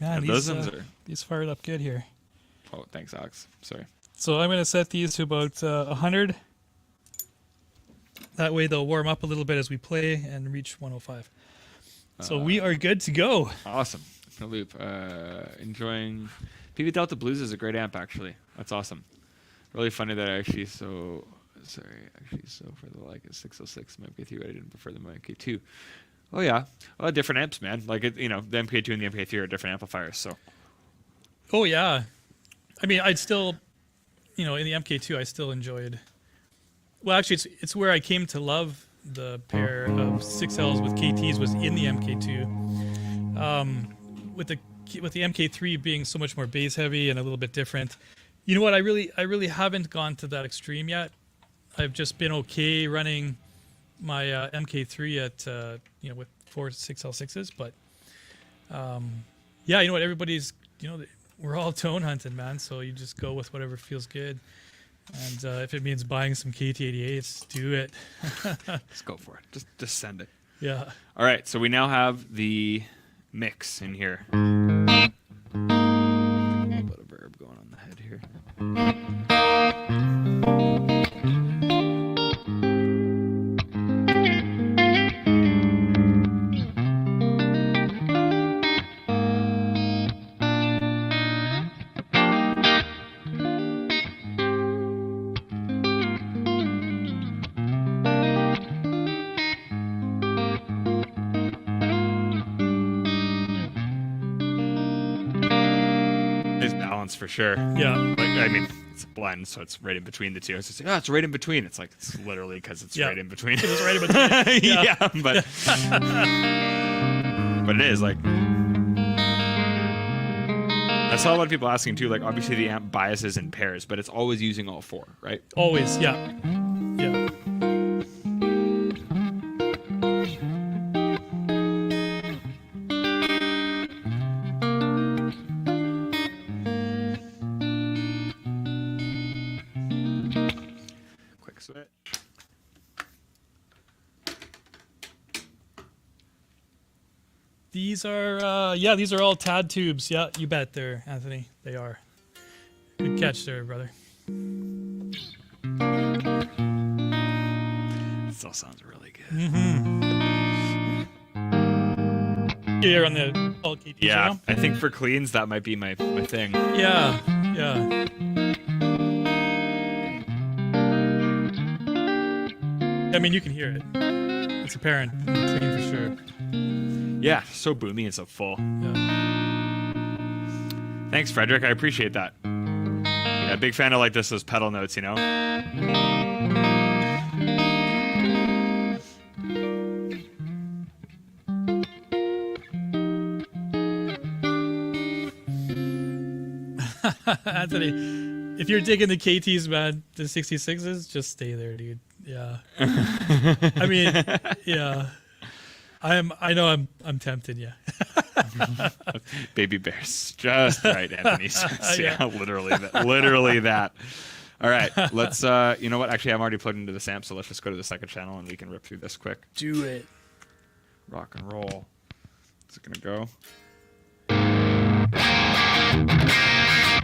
Man, those ones are. These fired up good here. Oh, thanks, Alex. Sorry. So I'm going to set these to about 100. That way they'll warm up a little bit as we play and reach 105. So we are good to go. Awesome. No loop. Enjoying. PV Delta Blues is a great amp, actually. That's awesome. Really funny that I actually for the like a 606 MK3, I didn't prefer the MK2. Oh yeah, different amps, man. Like the MK2 and the MK3 are different amplifiers. So. Oh yeah, I mean, I'd still, in the MK2, I still enjoyed. Well, actually, it's where I came to love the pair of 6Ls with KTs was in the MK2. With the MK3 being so much more bass heavy and a little bit different. You know what? I really haven't gone to that extreme yet. I've just been okay running my MK3 at with 4 6L6s, but yeah, you know what? Everybody's we're all tone hunting, man. So you just go with whatever feels good, and if it means buying some KT88s, do it. Just go for it. Just send it. Yeah. All right. So we now have the mix in here. on the head here. For sure. Yeah. Like, I mean, it's a blend, so it's right in between the two. It's just like, oh, it's right in between. It's like, it's literally because it's right in between. It's right in between. Yeah, but but it is like. I saw a lot of people asking too. Like, obviously the amp biases in pairs, but it's always using all four, right? Always. Yeah. Yeah. Switch. These are these are all TAD tubes. Yeah, you bet there, Anthony. They are. Good catch there, brother. Still sounds really good. Here on the all KT Yeah, channel. I think for cleans that might be my thing. Yeah, yeah. I mean, you can hear it. It's apparent. Clean for sure. Yeah, so boomy and so full. Yeah. Thanks, Frederick. I appreciate that. Yeah, big fan of like those pedal notes, you know? Anthony, if you're digging the KTs, man, the 66s, just stay there, dude. Yeah. I mean, yeah. I know I'm tempted, yeah. Baby bears. Just right, Anthony. Yeah, literally that. All right, let's you know what? Actually, I'm already plugged into the amp, so let's just go to the second channel and we can rip through this quick. Do it. Rock and roll. Is it gonna go?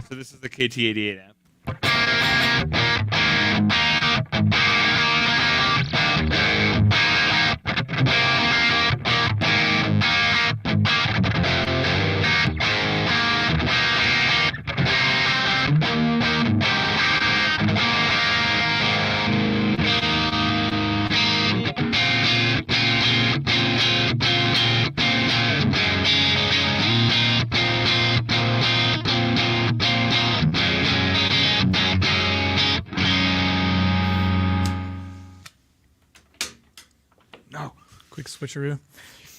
So this is the KT88 amp. Quick switcheroo.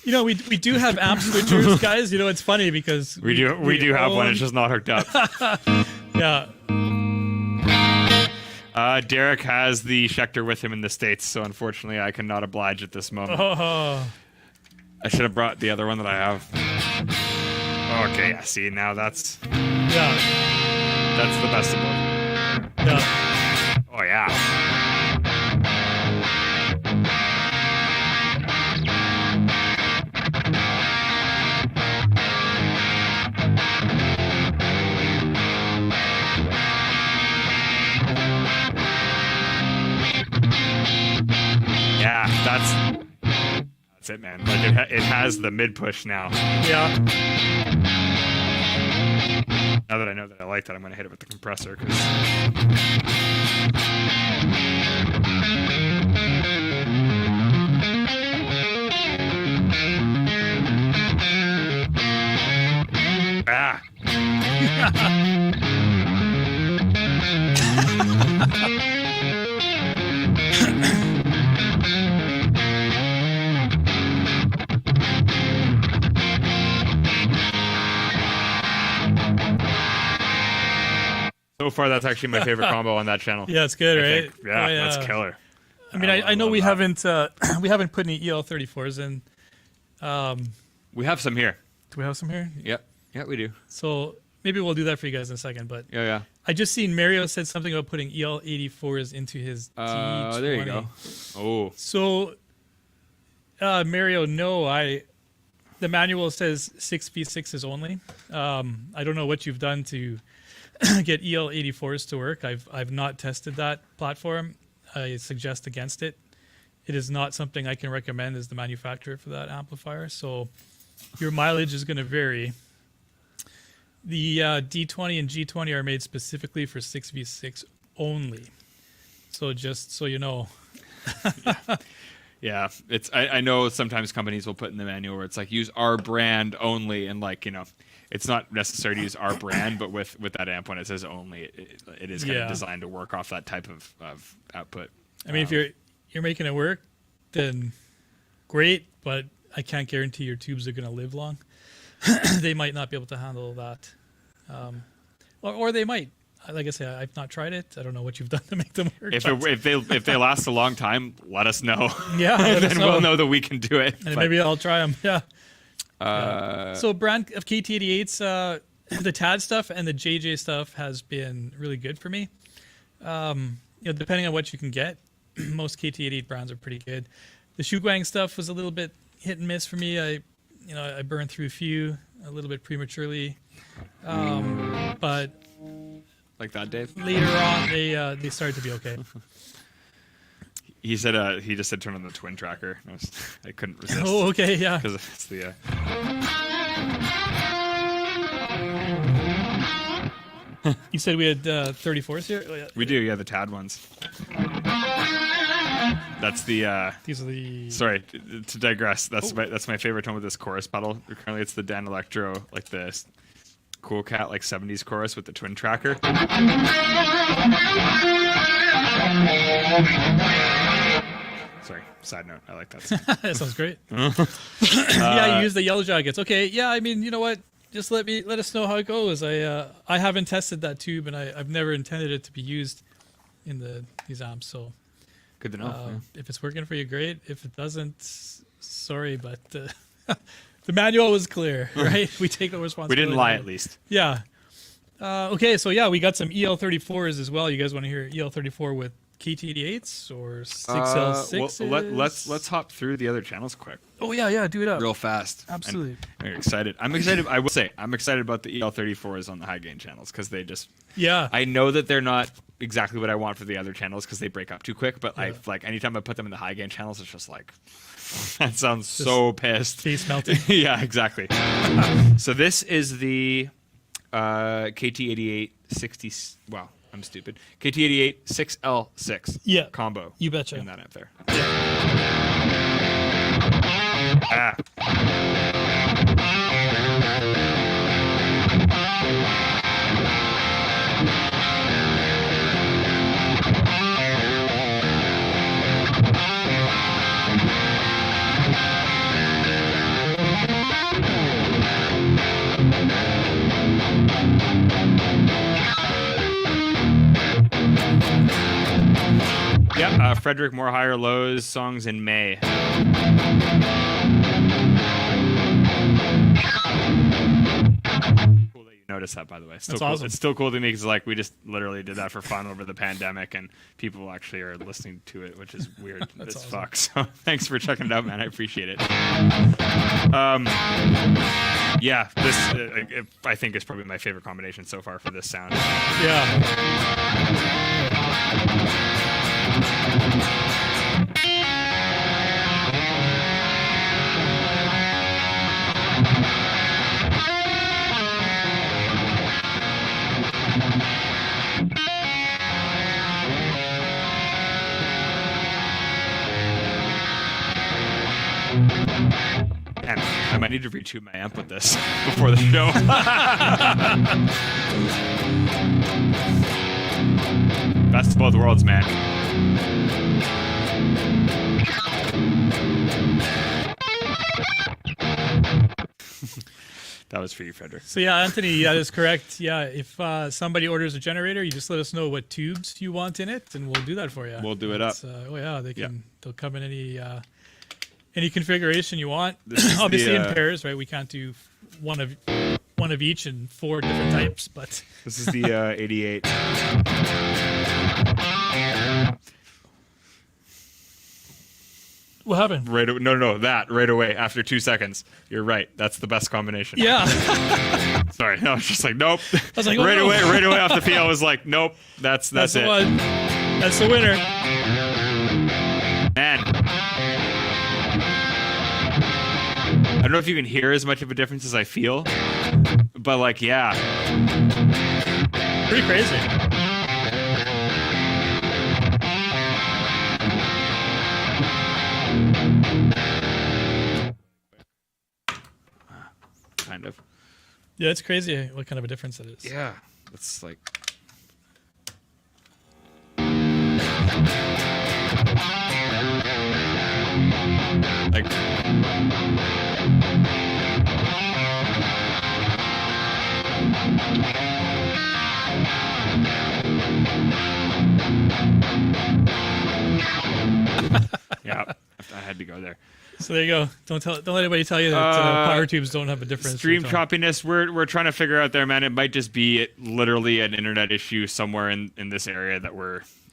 You know, we do have amp switchers, guys. You know, it's funny because we do have one. It's just not hooked up. Yeah. Derek has the Schecter with him in the States, so unfortunately I cannot oblige at this moment. Oh. I should have brought the other one that I have. Okay, yeah, see, now that's the best of both. Yeah. Oh, yeah. Yeah, that's it, man. Like it has the mid push now. Yeah. Now that I know that I like that, I'm gonna hit it with the compressor. Cause... ah. So far, that's actually my favorite combo on that channel. Yeah, it's good, right? Yeah, that's killer. I mean, I know we haven't put any EL34s in. We have some here. Do we have some here? Yep. Yeah, we do. So maybe we'll do that for you guys in a second. But yeah. I just seen Mario said something about putting EL84s into his T20. There you go. Oh. So, Mario, no, the manual says 6v6s only. I don't know what you've done to get EL84s to work. I've not tested that platform. I suggest against it. It is not something I can recommend as the manufacturer for that amplifier. So your mileage is going to vary. The D20 and G20 are made specifically for 6v6 only. So just so you know. Yeah, it's. I know sometimes companies will put in the manual where it's like use our brand only, and like it's not necessary to use our brand, but with that amp when it says only, it is kind of designed to work off that type of output. I mean, if you're making it work, then great, but I can't guarantee your tubes are going to live long. They might not be able to handle that, or they might. Like I say, I've not tried it. I don't know what you've done to make them work. If they last a long time, let us know. Yeah, then we'll know that we can do it. And maybe I'll try them. Yeah. So brand of KT88s, the TAD stuff and the JJ stuff has been really good for me. Depending on what you can get, most KT88 brands are pretty good. The Shuguang stuff was a little bit hit and miss for me. I burned through a few a little bit prematurely, but like that, Dave. Later on, they started to be okay. He said he just said turn on the twin tracker. I couldn't resist. Oh, okay, yeah. Because it's the. You said we had 34s here. Oh, yeah. We do, yeah, the TAD ones. That's the. These are the. Sorry, to digress. That's my favorite one with this chorus pedal. Currently, it's the Dan Electro, like the Cool Cat, like 70s chorus with the twin tracker. Sorry, side note. I like that song. That sounds great. Yeah, you use the yellow jackets. Okay, yeah. I mean, you know what? Just let us know how it goes. I haven't tested that tube, and I've never intended it to be used in these amps. So good to know. If it's working for you, great. If it doesn't, sorry, but the manual was clear, right? We take no responsibility. We didn't lie, at least. Yeah. Okay, so yeah, we got some EL34s as well. You guys want to hear EL34 with KT88s or 6L6s? Well, let's hop through the other channels quick. Oh yeah, do it up real fast. Absolutely. I'm excited. I will say I'm excited about the EL34s on the high gain channels because they just. Yeah. I know that they're not exactly what I want for the other channels because they break up too quick. But anytime I put them in the high gain channels, it's just like that sounds just so pissed. Face melting. Yeah, exactly. So this is the KT88 60. Wow. I'm stupid. KT88 6L6 combo. You betcha. In that amp there. Yeah, Frederick More Higher Lows songs in May. Cool that you noticed that, by the way. That's awesome. It's still cool to me because like we just literally did that for fun over the pandemic, and people actually are listening to it, which is weird as awesome. fuck. So thanks for checking it out, man. I appreciate it. Yeah, this I think is probably my favorite combination so far for this sound. Yeah. Man, I might need to retune my amp with this before the show. Best of both worlds, man. That was for you, Frederick. So yeah, Anthony, that is correct. Yeah, if somebody orders a generator, you just let us know what tubes you want in it, and we'll do that for you. We'll do it up. They'll come in any configuration you want. Obviously in pairs, right? We can't do one of each and 4 different types, but this is the 88. What happened? No, that right away after 2 seconds. You're right. That's the best combination. Yeah. Sorry. I was just like, nope. I was like, oh, right no. away off the field. I was like, nope. That's That's the it. one. That's the winner. Man. I don't know if you can hear as much of a difference as I feel, but like, yeah. Pretty crazy. Kind of. Yeah, it's crazy what kind of a difference it is. Yeah. It's like. Like. Yeah, I had to go there. So there you go. Don't let anybody tell you that power tubes don't have a difference. Stream choppiness, we're trying to figure out there, man. It might just be literally an internet issue somewhere in this area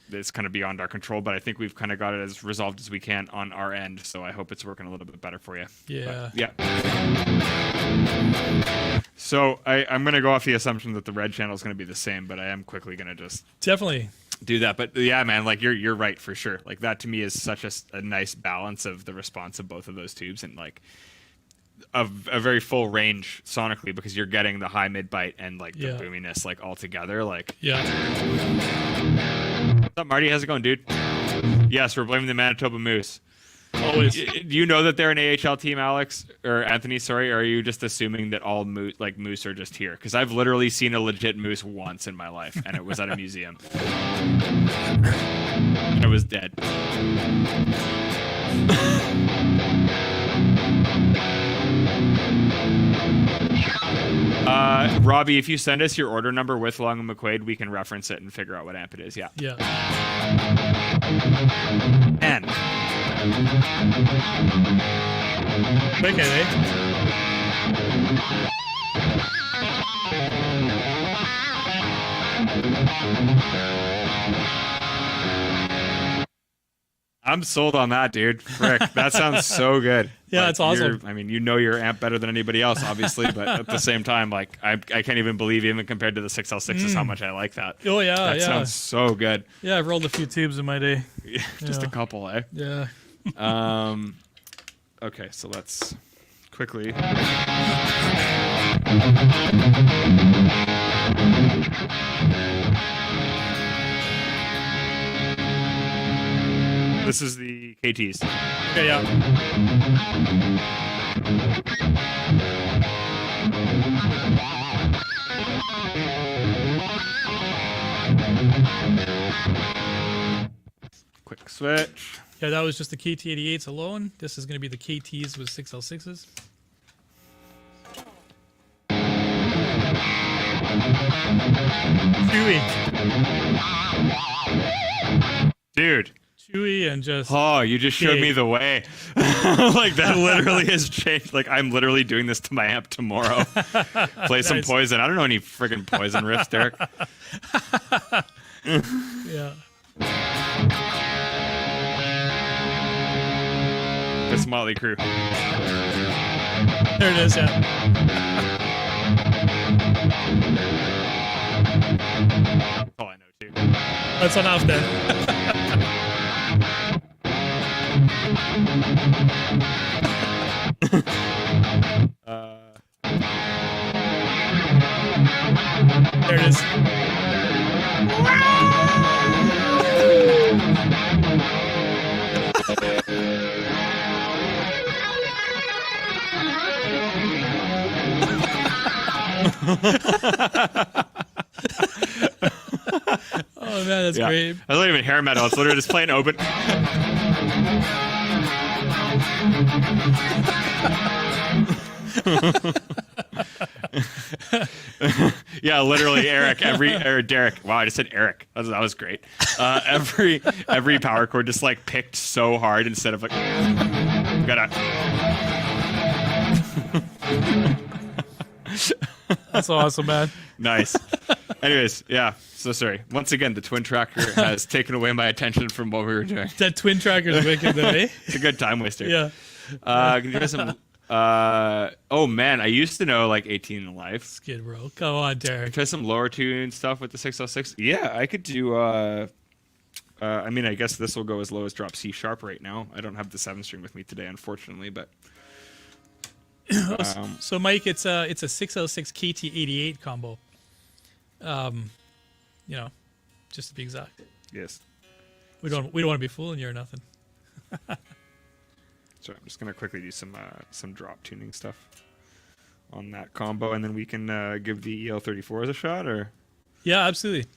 that's kind of beyond our control, but I think we've kind of got it as resolved as we can on our end, so I hope it's working a little bit better for you. Yeah. But, yeah. So I'm going to go off the assumption that the red channel is going to be the same, but I am quickly going to just Definitely. do that. But yeah, man, like you're right for sure. Like that to me is such a nice balance of the response of both of those tubes, and like a very full range sonically, because you're getting the high mid bite and like the boominess like all together. Like, Yeah. what's up, Marty? How's it going, dude? Yes, we're blaming the Manitoba Moose. Always. Do you know that they're an AHL team, Alex or Anthony? Sorry, or are you just assuming that all moose are just here? Because I've literally seen a legit moose once in my life, and it was at a museum. And it was dead. Robbie, if you send us your order number with Long and McQuaid, we can reference it and figure out what amp it is. Yeah. Yeah. And Okay, eh? I'm sold on that, dude. Frick, that sounds so good. Yeah, it's awesome. I mean, you know your amp better than anybody else, obviously, but at the same time, like I can't even believe, even compared to the 6L6s, how much I like that. Oh yeah, That sounds so good. Yeah, I've rolled a few tubes in my day. Just a couple, eh? Yeah. Okay, so let's quickly. This is the KTs. Okay, yeah. Quick switch. Yeah, that was just the KT88s alone. This is going to be the KTs with 6L6s. Chewy. Dude. Chewy and just... Oh, you just showed me the way. Like, that literally has changed. Like, I'm literally doing this to my amp tomorrow. Play some Poison. I don't know any friggin' Poison riffs, Derek. Yeah. It's Motley Crue. There it is, yeah. That's all I know, too. That's enough then. There it is. Oh man, that's great. That's not even hair metal. It's literally just plain open. Yeah, literally, Eric. Or Derek. Wow, I just said Eric. That was great. Every power chord just like picked so hard instead of like gotta. That's awesome, man. Nice. Anyways, yeah. So sorry. Once again, the twin tracker has taken away my attention from what we were doing. That twin tracker's wicked, though, eh? It's a good time waster. Yeah. Can you give us some? Oh man, I used to know like 18 in life. Skid Row. Come on, Derek. Try some lower tune stuff with the 606. Yeah, I could do. I mean, I guess this will go as low as drop C sharp right now. I don't have the 7-string with me today, unfortunately, but. So Mike, it's a 606 KT88 combo. You know, just to be exact. Yes. We don't want to be fooling you or nothing. So I'm just gonna quickly do some drop tuning stuff on that combo, and then we can give the EL34s a shot, or. Yeah, absolutely.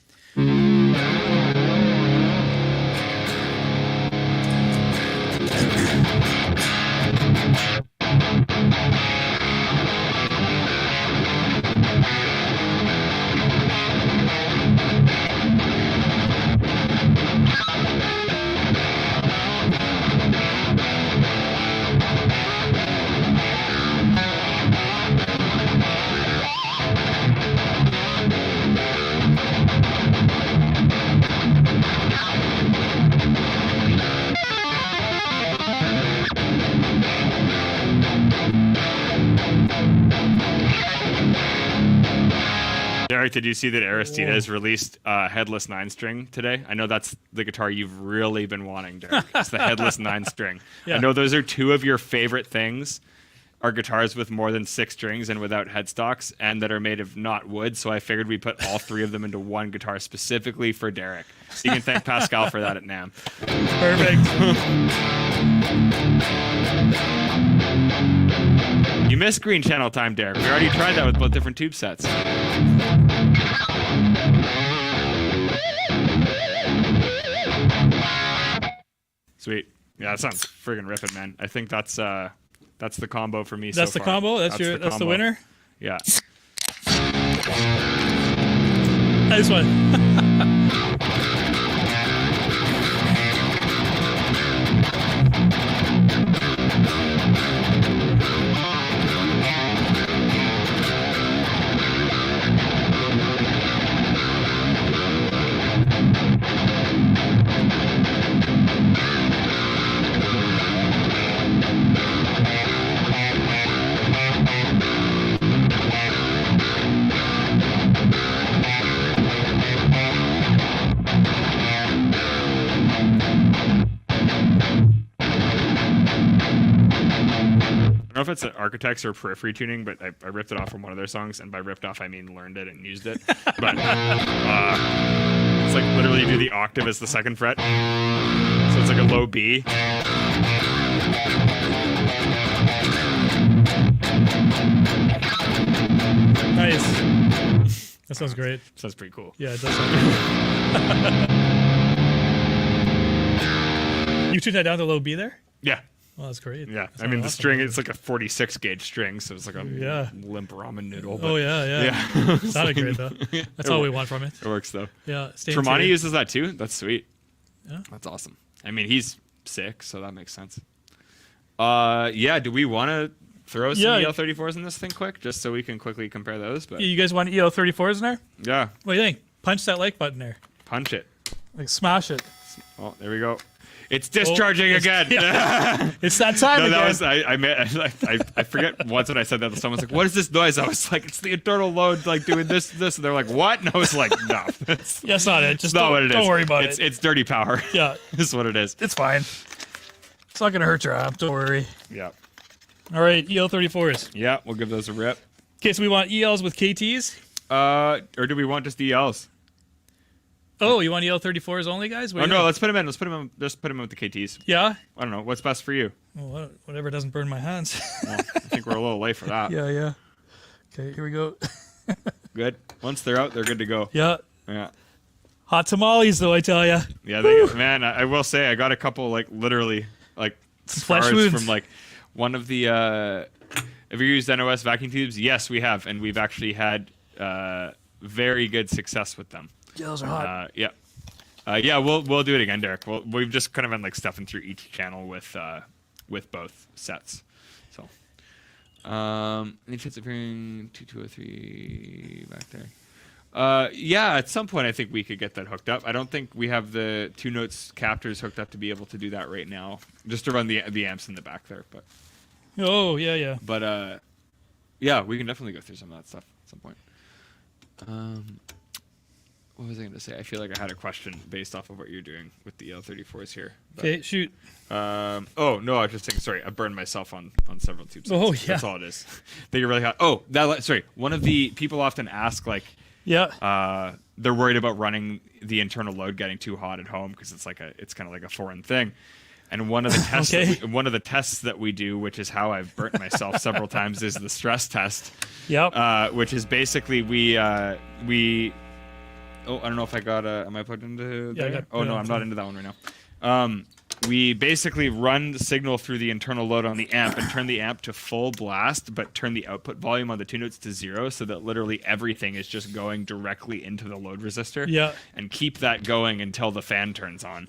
Derek, did you see that Aristida has released headless 9-string today? I know that's the guitar you've really been wanting, Derek. It's the headless 9-string. Yeah. I know those are two of your favorite things, are guitars with more than 6 strings and without headstocks, and that are made of not wood. So I figured we put all 3 of them into one guitar specifically for Derek. So you can thank Pascal for that at NAMM. Perfect. You missed green channel time, Derek. We already tried that with both different tube sets. Sweet. Yeah, that sounds friggin' ripping, man. I think that's the combo for me. That's so the far. combo. That's the combo. winner. Yeah. Nice one. I don't know if it's Architects or Periphery tuning, but I ripped it off from one of their songs, and by ripped off I mean learned it and used it. But it's like literally you do the octave as the 2nd fret, so it's like a low B. Nice. That sounds great. Sounds pretty cool. Yeah, it does sound good. You tuned that down to low B there? Yeah. Well, that's great. Yeah, That's I mean the awesome. string, it's like a 46 gauge string, so it's like a Yeah. limp ramen noodle. But Oh yeah. yeah. Sounded great though. That's all we want from it. It works though. Yeah. Tremonti uses that too. That's sweet. Yeah. That's awesome. I mean, he's sick, so that makes sense. Yeah. Do we want to throw some Yeah. EL34s in this thing quick, just so we can quickly compare those? But You guys want EL34s in there? yeah, What do you think? Punch that like button there. punch it. Like smash it. Oh, there we go. It's discharging again. Yeah. It's that time No, again. that was I forget once when I said that to someone's like, "What is this noise?" I was like, "It's the internal load like doing this, and they're like, "What?" And I was like, "No, that's Yeah, it's not it. Just not what it is. don't worry about it. It's dirty power. Yeah, Is what it is. it's fine. It's not gonna hurt your amp. Don't worry. Yeah, All right, EL34s. yeah. We'll give those a rip. Okay, so we want ELs with KTs. Or do we want just ELs? Oh, you want EL34s only, guys? What Oh do you no, think? let's put them in. Let's put them in. Just put them in with the KTs. Yeah. I don't know. What's best for you? Well, whatever doesn't burn my hands. Well, I think we're a little late for that. yeah. Okay, here we go. Good. Once they're out, they're good to go. Yeah. Yeah. Hot tamales, though, I tell ya. Yeah, man, I will say I got a couple like literally like Flesh scars wounds. from like one of the have you used NOS vacuum tubes? Yes, we have, and we've actually had very good success with them. Yeah, those are hot. Yeah. Yeah, we'll do it again, Derek. We've just kind of been like stuffing through each channel with both sets. So any chance of hearing 2203 back there? Yeah, at some point I think we could get that hooked up. I don't think we have the 2 notes captors hooked up to be able to do that right now. Just to run the amps in the back there, but. Oh yeah. But yeah, we can definitely go through some of that stuff at some point. What was I going to say? I feel like I had a question based off of what you're doing with the L34s here. Okay, shoot. Oh no, I was just thinking. Sorry, I burned myself on several tubes. Oh yeah, that's all it is. They get really hot. Oh, sorry. One of the people often ask like, they're worried about running the internal load getting too hot at home because it's kind of like a foreign thing. And one of the tests, one of the tests that we do, which is how I've burnt myself several times, is the stress test. Yep. Which is basically we. Oh, I don't know if I got. Am I plugged into there? Oh no, I'm not into that one right now. We basically run the signal through the internal load on the amp and turn the amp to full blast, but turn the output volume on the 2 notes to 0, so that literally everything is just going directly into the load resistor. Yeah. And keep that going until the fan turns on.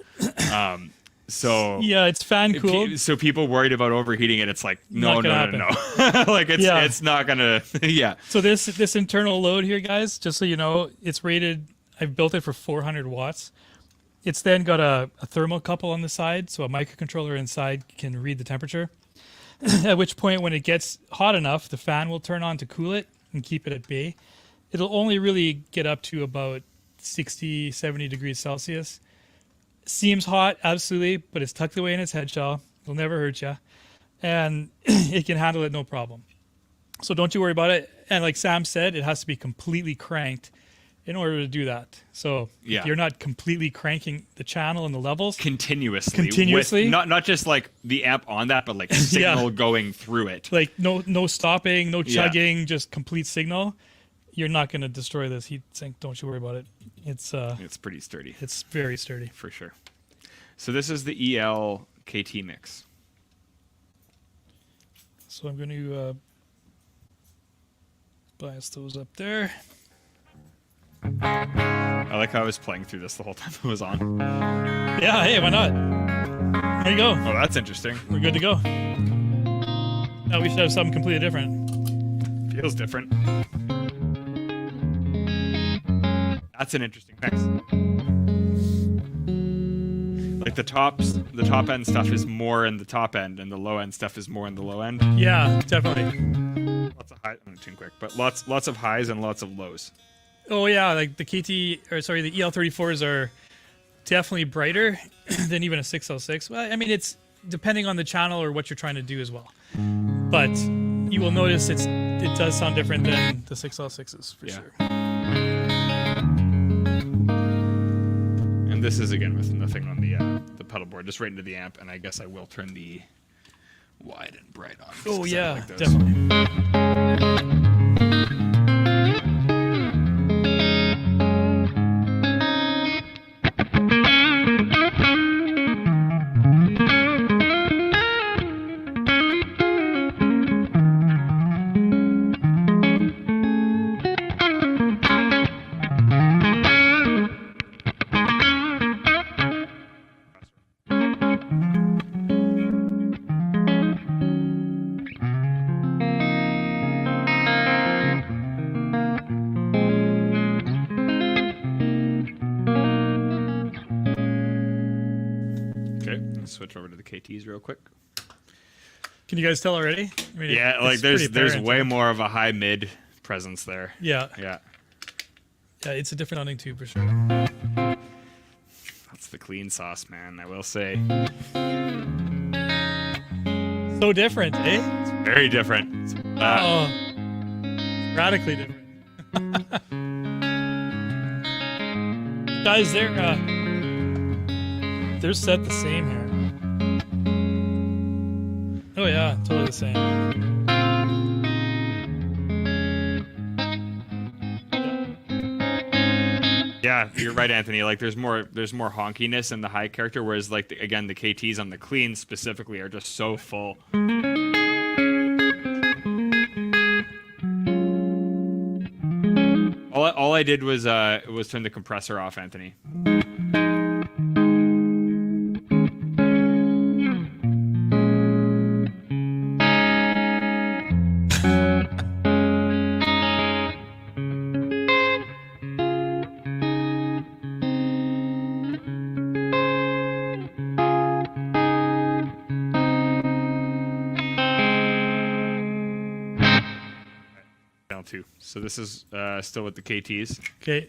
So yeah, it's fan cooled. So people worried about overheating it. It's like no. Like it's not gonna. Yeah. So this internal load here, guys, just so you know, it's rated. I've built it for 400 watts. It's then got a thermocouple on the side, so a microcontroller inside can read the temperature. At which point, when it gets hot enough, the fan will turn on to cool it and keep it at bay. It'll only really get up to about 60, 70 degrees Celsius. Seems hot, absolutely, but it's tucked away in its head shell. It'll never hurt you. And it can handle it no problem. So don't you worry about it. And like Sam said, it has to be completely cranked in order to do that. So if you're not completely cranking the channel and the levels continuously with not just like the amp on that, but like signal going through it. Like no stopping, no chugging, just complete signal. You're not going to destroy this heat sink. Don't you worry about it. It's pretty sturdy. It's very sturdy for sure. So this is the EL KT mix. So I'm going to bias those up there. I like how I was playing through this the whole time it was on. Yeah, hey, why not? There you go. Oh, that's interesting. We're good to go. Now we should have something completely different. Feels different. That's an interesting mix. Like the top end stuff is more in the top end, and the low end stuff is more in the low end. Yeah, definitely. Lots of highs. I'm gonna tune quick, but lots of highs and lots of lows. Oh yeah, like the the EL34s are definitely brighter than even a 6L6. Well, I mean, it's depending on the channel or what you're trying to do as well. But you will notice it does sound different than the 6L6s for sure. And this is again with nothing on the pedal board, just right into the amp. And I guess I will turn the wide and bright on. Oh yeah, definitely. Switch over to the KTs real quick. Can you guys tell already? I mean, yeah, like there's way more of a high mid presence there. Yeah. Yeah, it's a different sounding tube for sure. That's the clean sauce, man, I will say. So different, eh? It's very different. Radically different. Guys, they're set the same here. Oh yeah, totally the same. Yeah, you're right, Anthony. Like there's more honkiness in the high character, whereas like the KTs on the clean specifically are just so full. All I did was turn the compressor off, Anthony. 2. So this is still with the KTs. Okay.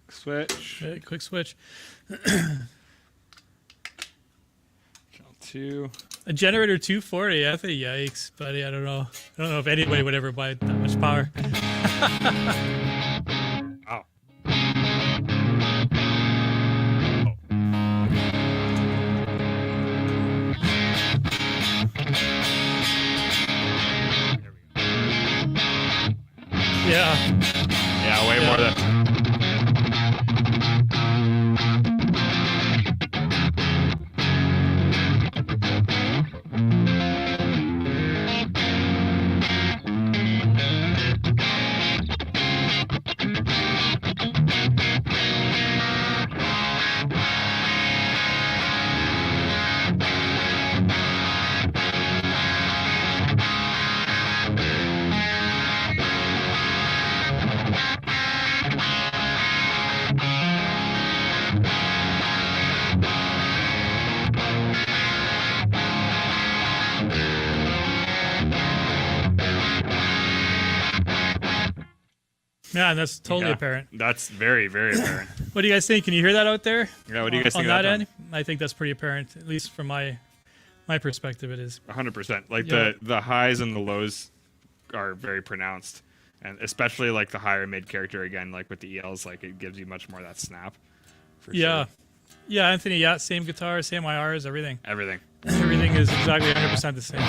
Switch. Okay, quick switch. Channel 2. A generator 240. I think, yikes, buddy. I don't know. I don't know if anybody would ever buy that much power. Wow. Yeah. Yeah, way more than. Yeah, that's totally Yeah, apparent. That's very, very apparent. What do you guys think? Can you hear that out there? Yeah, what do you guys On think of that that, end? I think that's pretty apparent, at least from my perspective. It is. 100%. Like Yeah. the highs and the lows are very pronounced, and especially like the higher mid character again, like with the ELs, like it gives you much more of that snap. For Yeah. sure. Yeah, Anthony. Yeah, same guitar, same IRs, everything. Everything. Everything is exactly 100% the same.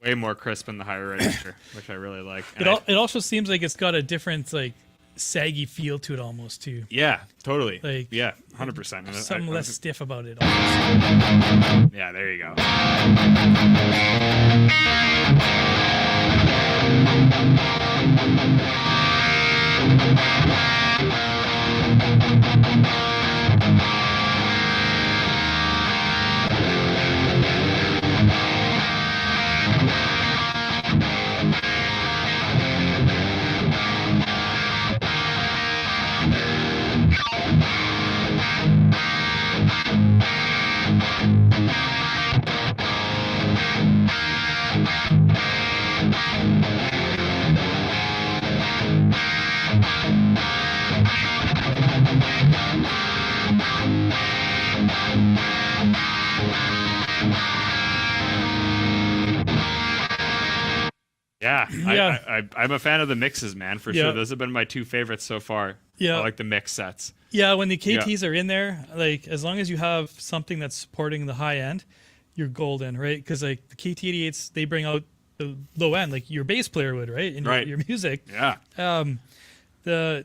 Way more crisp in the higher register, which I really like. It also seems like it's got a different like saggy feel to it almost too. Yeah, totally. Like, yeah, 100%. And Something I less think- stiff about it. Almost. Yeah, there you go. Yeah, Yeah. I'm a fan of the mixes, man, for Yeah. sure. Those have been my two favorites so far. Yeah. I like the mix sets. Yeah, when the KTs are in there, like as long as you have something that's supporting the high end, you're golden, right? Because like the KT88s, they bring out the low end, like your bass player would, right? In Right. your music. Yeah, The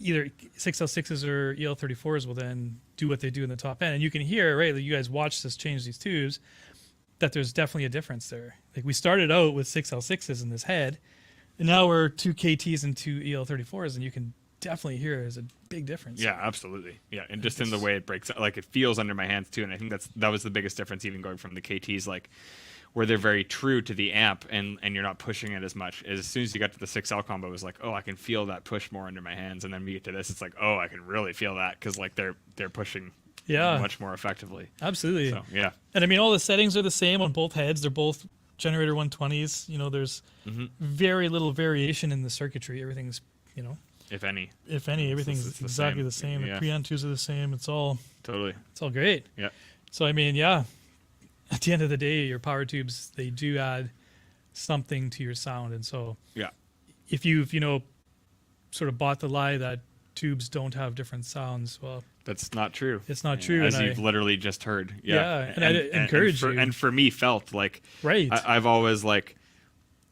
either 6L6s or EL34s will then do what they do in the top end, and you can hear, right? Like you guys watched us change these tubes, that there's definitely a difference there. Like we started out with 6L6s in this head, and now we're 2 KTs and 2 EL34s, and you can definitely hear there's a big difference. yeah, absolutely. Yeah, and just in the way it breaks, like it feels under my hands too. And I think that was the biggest difference, even going from the KTs, like where they're very true to the amp, and you're not pushing it as much. As soon as you got to the 6L combo, it was like, oh, I can feel that push more under my hands. And then we get to this, it's like, oh, I can really feel that because like they're pushing Yeah. much more effectively. Absolutely. So yeah, And I mean, all the settings are the same on both heads. They're both generator 120s. You know, there's very little variation in the circuitry. Everything's, you know, if any, if any, everything's it's the exactly same. the same. Yeah. The preamp twos are the same. It's all totally. great. Yeah. So I mean, yeah, at the end of the day, your power tubes, they do add something to your sound. And so Yeah. if you've, you know, sort of bought the lie that tubes don't have different sounds, well, That's not true. It's not true, As and you've literally just heard. Yeah, and I encourage you. And for me, felt like Right. I've always like,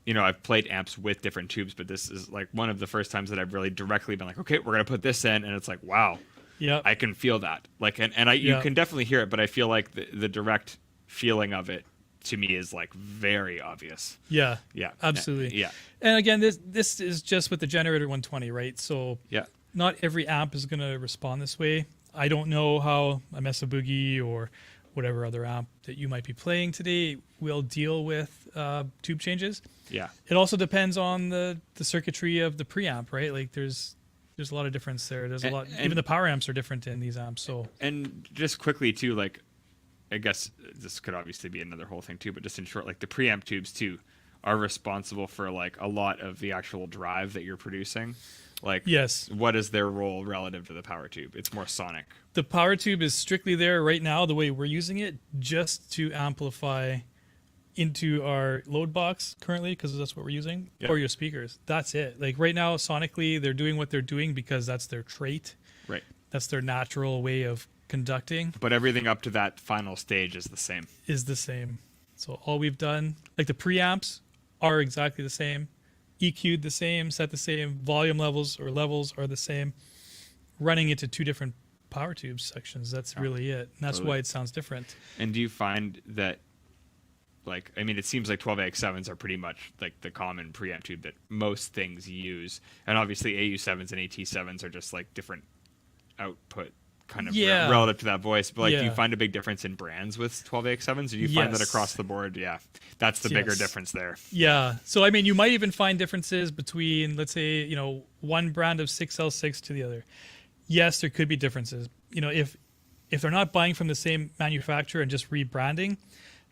I've played amps with different tubes, but this is like one of the first times that I've really directly been like, okay, we're gonna put this in, and it's like, wow, Yeah. I can feel that. Like, you can definitely hear it, but I feel like the direct feeling of it to me is like very obvious. Yeah. Yeah. Absolutely. Yeah. And again, this is just with the Generator 120, right? So Yeah. not every amp is going to respond this way. I don't know how a Mesa Boogie or whatever other amp that you might be playing today will deal with tube changes. Yeah. It also depends on the circuitry of the preamp, right? Like there's a lot of difference there. There's a lot. Even the power amps are different in these amps. So and just quickly too, like, I guess this could obviously be another whole thing too, but just in short, like the preamp tubes too are responsible for like a lot of the actual drive that you're producing. Like, yes, what is their role relative to the power tube? It's more sonic. the power tube is strictly there right now, the way we're using it, just to amplify into our load box currently, because that's what we're using, or your speakers. That's it. Like right now, sonically, they're doing what they're doing because that's their trait. Right. That's their natural way of conducting. But everything up to that final stage is the same. Is the same. So all we've done, like the preamps are exactly the same, EQ'd the same, set the same, volume levels are the same. Running it to two different power tube sections, that's really it. And that's why it sounds different. And do you find that, like, I mean, it seems like 12AX7s are pretty much like the common preamp tube that most things use. And obviously AU7s and AT7s are just like different output kind of relative to that voice. But like, do you find a big difference in brands with 12AX7s? Or do you find that across the board? Yeah, that's the bigger difference there. Yeah. So, I mean, you might even find differences between, let's say, one brand of 6L6 to the other. Yes, there could be differences. If they're not buying from the same manufacturer and just rebranding,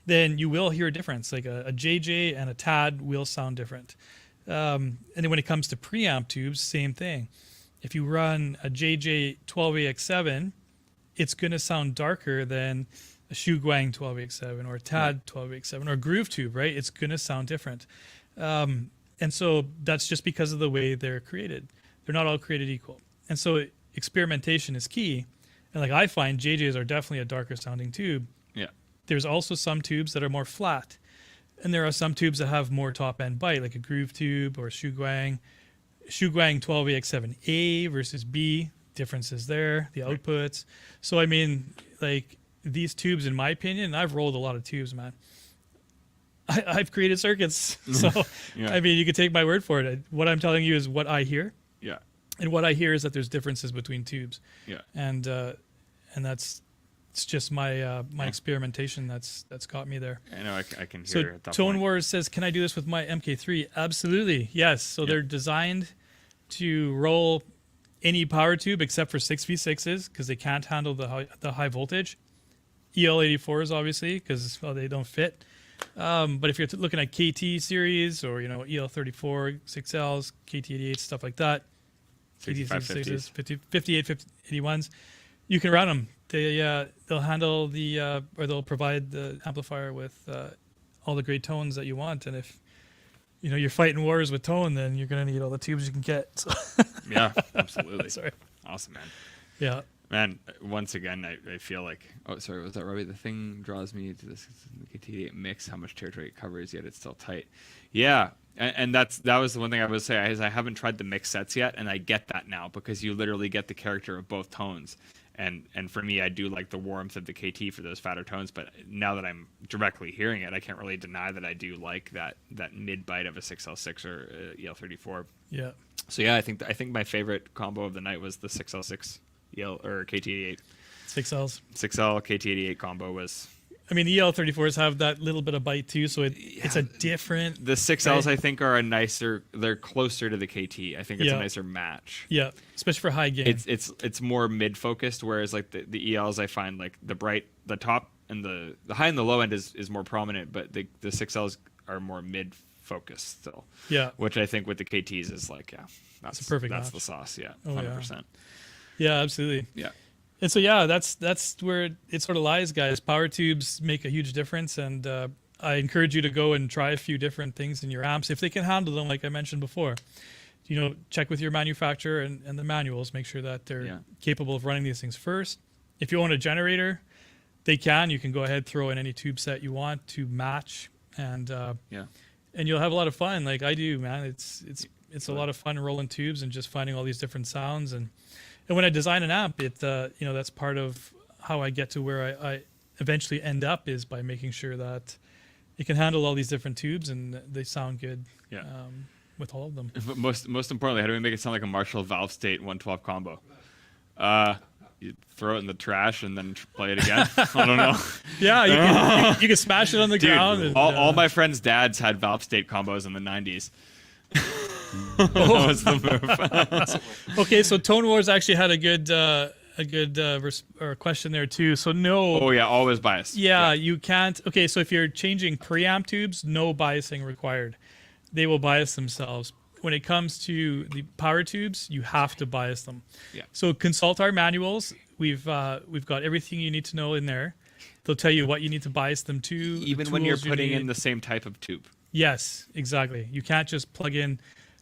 then you will hear a difference. Like a JJ and a TAD will sound different. And then when it comes to preamp tubes, same thing. If you run a JJ 12AX7, it's going to sound darker than a Shuguang 12AX7 or a TAD 12AX7 or a Groove Tube, right? It's going to sound different. And so that's just because of the way they're created. They're not all created equal. And so experimentation is key. And like I find JJs are definitely a darker sounding tube. Yeah. There's also some tubes that are more flat. And there are some tubes that have more top end bite, like a Groove Tube or Shuguang 12AX7A versus B, differences there, the outputs. So, I mean, like these tubes, in my opinion, and I've rolled a lot of tubes, man. I've created circuits. So, I mean, you can take my word for it. What I'm telling you is what I hear. Yeah. And what I hear is that there's differences between tubes. Yeah. And it's just my my experimentation that's got me there. I know I can hear so it at that Tone point. Wars says, can I do this with my MK3? Absolutely, yes. So they're designed to roll any power tube except for 6v6s because they can't handle the high voltage. EL84s obviously because they don't fit. But if you're looking at KT series or EL34 6Ls, KT88 stuff like that, 6550s, 5881s, you can run them. They'll handle or they'll provide the amplifier with all the great tones that you want. And if you're fighting wars with tone, then you're gonna need all the tubes you can get. So. Yeah, absolutely. Sorry. Awesome, man. Yeah. Man, once again, I feel like, was that Robbie? The thing draws me to this KT8 mix, how much territory it covers, yet it's still tight. Yeah, and that was the one thing I would say is I haven't tried the mix sets yet, and I get that now because you literally get the character of both tones. And for me, I do like the warmth of the KT for those fatter tones, but now that I'm directly hearing it, I can't really deny that I do like that mid bite of a 6L6 or EL34. Yeah. So yeah, I think my favorite combo of the night was the 6L6 EL or KT88. 6L KT88 combo was. I mean, the EL34s have that little bit of bite too, so it's a different. The 6Ls I think are they're closer to the KT. I think it's a nicer match. Yeah, especially for high gain. It's more mid focused, whereas like the ELs I find like the top and the high and the low end is more prominent, but the 6Ls are more mid focused still. Yeah, which I think with the KTs is like that's a perfect. That's match. The sauce. Yeah, 100%. Yeah, absolutely. Yeah. And so, that's where it sort of lies, guys. Power tubes make a huge difference, and I encourage you to go and try a few different things in your amps if they can handle them, like I mentioned before. check with your manufacturer and the manuals, make sure that they're Yeah. capable of running these things first. If you own a generator, you can go ahead, throw in any tube set you want to match, and you'll have a lot of fun. Like I do, man. It's a lot of fun rolling tubes and just finding all these different sounds. And when I design an amp, that's part of how I get to where I eventually end up, is by making sure that it can handle all these different tubes and they sound good. Yeah. With all of them. But most importantly, how do we make it sound like a Marshall Valve State 112 combo? You throw it in the trash and then play it again. I don't know. Yeah, you can smash it on the ground. And, all my friends' dads had Valve State combos in the 90s. That was the move. Okay, so Tone Wars actually had a good question there too. So no. Oh yeah, always bias. Yeah, you can't. Okay, so if you're changing preamp tubes, no biasing required. They will bias themselves. When it comes to the power tubes, you have to bias them. Yeah. So consult our manuals. We've got everything you need to know in there. They'll tell you what you need to bias them to. Even when you're putting in the same type of tube. Yes, exactly. You can't just plug in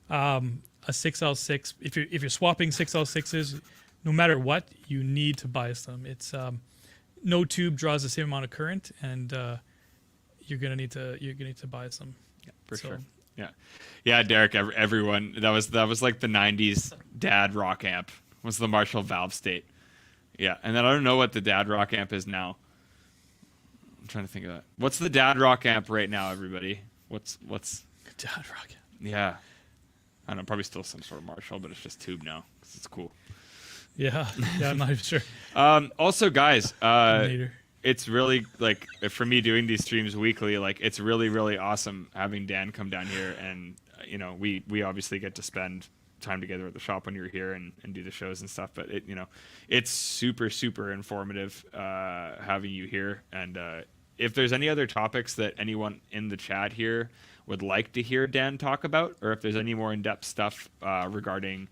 a 6L6. If you're swapping 6L6s, no matter what, you need to bias them. It's no tube draws the same amount of current, and you're gonna need to bias them. Yeah, for sure. Yeah, Derek. Everyone that was like the '90s dad rock amp was the Marshall Valve State. Yeah, and then I don't know what the dad rock amp is now. I'm trying to think of that. What's the dad rock amp right now, everybody? What's dad rock amp? Yeah, I don't know. Probably still some sort of Marshall, but it's just tube now because it's cool. Yeah, I'm not even sure. Also, guys, it's really like for me doing these streams weekly. Like it's really, really awesome having Dan come down here, and we obviously get to spend time together at the shop when you're here and do the shows and stuff. But it's super, super informative having you here. And if there's any other topics that anyone in the chat here would like to hear Dan talk about, or if there's any more in-depth stuff regarding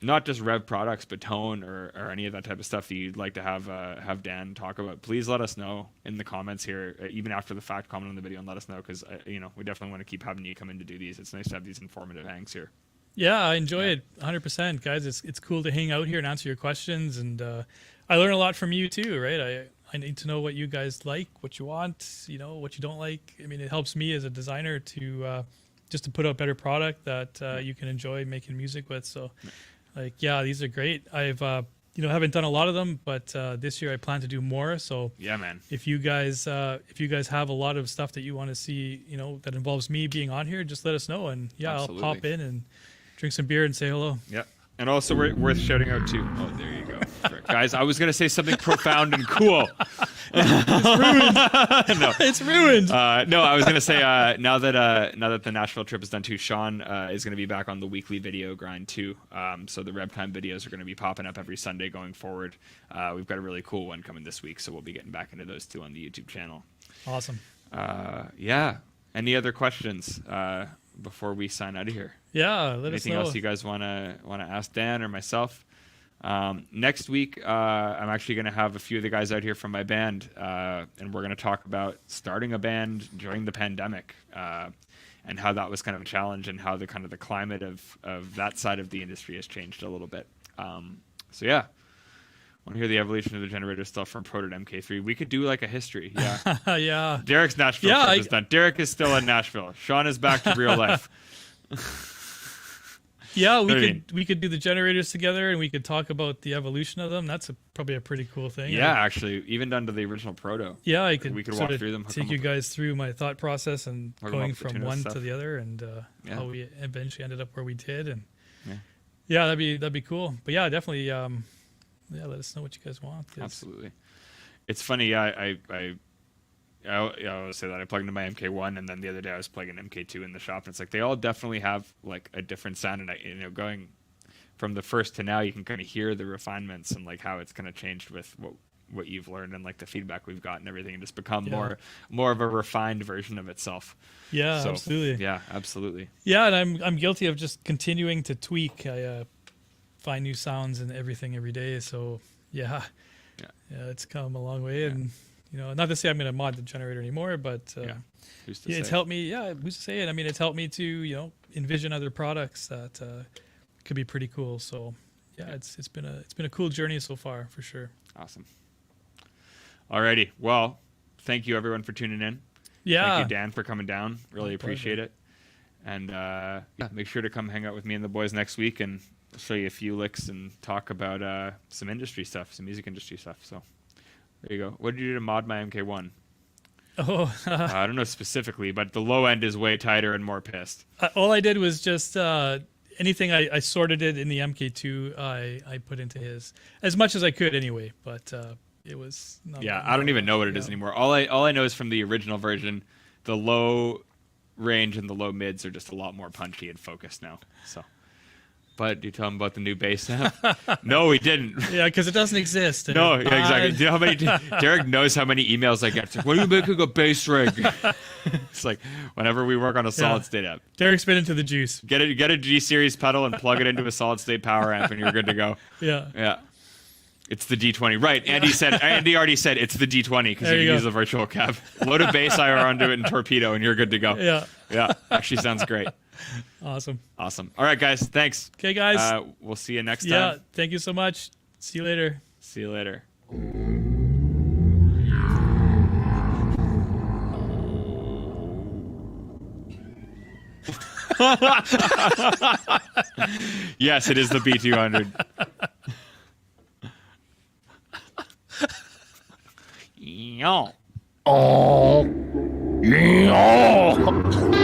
not just Revv products, but tone or any of that type of stuff that you'd like to have Dan talk about, please let us know in the comments here, even after the fact, comment on the video and let us know, because we definitely want to keep having you come in to do these. It's nice to have these informative hangs here. Yeah, I enjoy it 100%, guys. It's cool to hang out here and answer your questions, and I learn a lot from you too, right? I need to know what you guys like, what you want, what you don't like. I mean, it helps me as a designer to just to put out better product that you can enjoy making music with. So. These are great. I've haven't done a lot of them, but this year I plan to do more. So yeah, man. If you guys have a lot of stuff that you want to see, that involves me being on here, just let us know, and Absolutely. I'll pop in and drink some beer and say hello. Yeah. And also worth shouting out too. Oh, there you go. Guys, I was going to say something profound and cool. It's ruined. No. It's ruined. No, I was going to say now that the Nashville trip is done too, Sean is going to be back on the weekly video grind too. So the Revv Time videos are going to be popping up every Sunday going forward. We've got a really cool one coming this week, so we'll be getting back into those too on the YouTube channel. Awesome. Yeah. Any other questions before we sign out of here? Yeah, let us know. Anything else you guys want to ask Dan or myself? Next week, I'm actually going to have a few of the guys out here from my band, and we're going to talk about starting a band during the pandemic, and how that was kind of a challenge, and how the climate of that side of the industry has changed a little bit. So yeah, want to hear the evolution of the generator stuff from Proto to MK3. We could do like a history. Yeah. Yeah. Derek's Nashville trip is done. Derek is still in Nashville. Sean is back to real life. Yeah, we could do the generators together, and we could talk about the evolution of them. That's probably a pretty cool thing. Yeah, actually, even down to the original Proto. Yeah, we could walk through them. Take you guys through my thought process and going from one to the other, and how we eventually ended up where we did. And yeah, that'd be cool. But yeah, definitely. Let us know what you guys want. Absolutely. It's funny. I always say that I plugged into my MK1, and then the other day I was plugging MK2 in the shop, and it's like they all definitely have like a different sound. And going from the first to now, you can kind of hear the refinements and like how it's kind of changed with what you've learned and like the feedback we've got and everything, and just become more of a refined version of itself. Yeah, absolutely. Yeah, absolutely. Yeah, and I'm guilty of just continuing to tweak. I find new sounds and everything every day. So yeah, it's come a long way, and not to say I'm going to mod the generator anymore, but who's to say? It's helped me. Yeah, who's to say it? I mean, it's helped me to envision other products that could be pretty cool. So yeah, it's been a cool journey so far for sure. Awesome. Alrighty. Well, thank you everyone for tuning in. Yeah. Thank you, Dan, for coming down. Really appreciate pleasure. it. And make sure to come hang out with me and the boys next week and show you a few licks and talk about some industry stuff, some music industry stuff. So there you go. What did you do to mod my MK1? Oh, I don't know specifically, but the low end is way tighter and more pissed. all I did was just anything I sorted it in the MK2, I put into his as much as I could anyway. But it was not. Yeah, I don't even know what it is anymore. All I know is from the original version, the low range and the low mids are just a lot more punchy and focused now. So, but you tell them about the new bass amp? No, we didn't. Yeah, because it doesn't exist. No, yeah, exactly. Do you know how many? Derek knows how many emails I get. It's like, when are you making a bass rig? It's like whenever we work on a solid state amp. Derek's been into the juice. Get a G series pedal and plug it into a solid state power amp, and you're good to go. Yeah. Yeah. It's the D20. Right. Andy already said it's the D20 because you can use the virtual cab. Load a bass IR onto it and torpedo, and you're good to go. Yeah. Yeah. Actually sounds great. Awesome. Awesome. All right, guys. Thanks. Okay, guys. We'll see you next time. Yeah. Thank you so much. See you later. See you later. Yes, it is the B200. Yeah. Oh, yeah.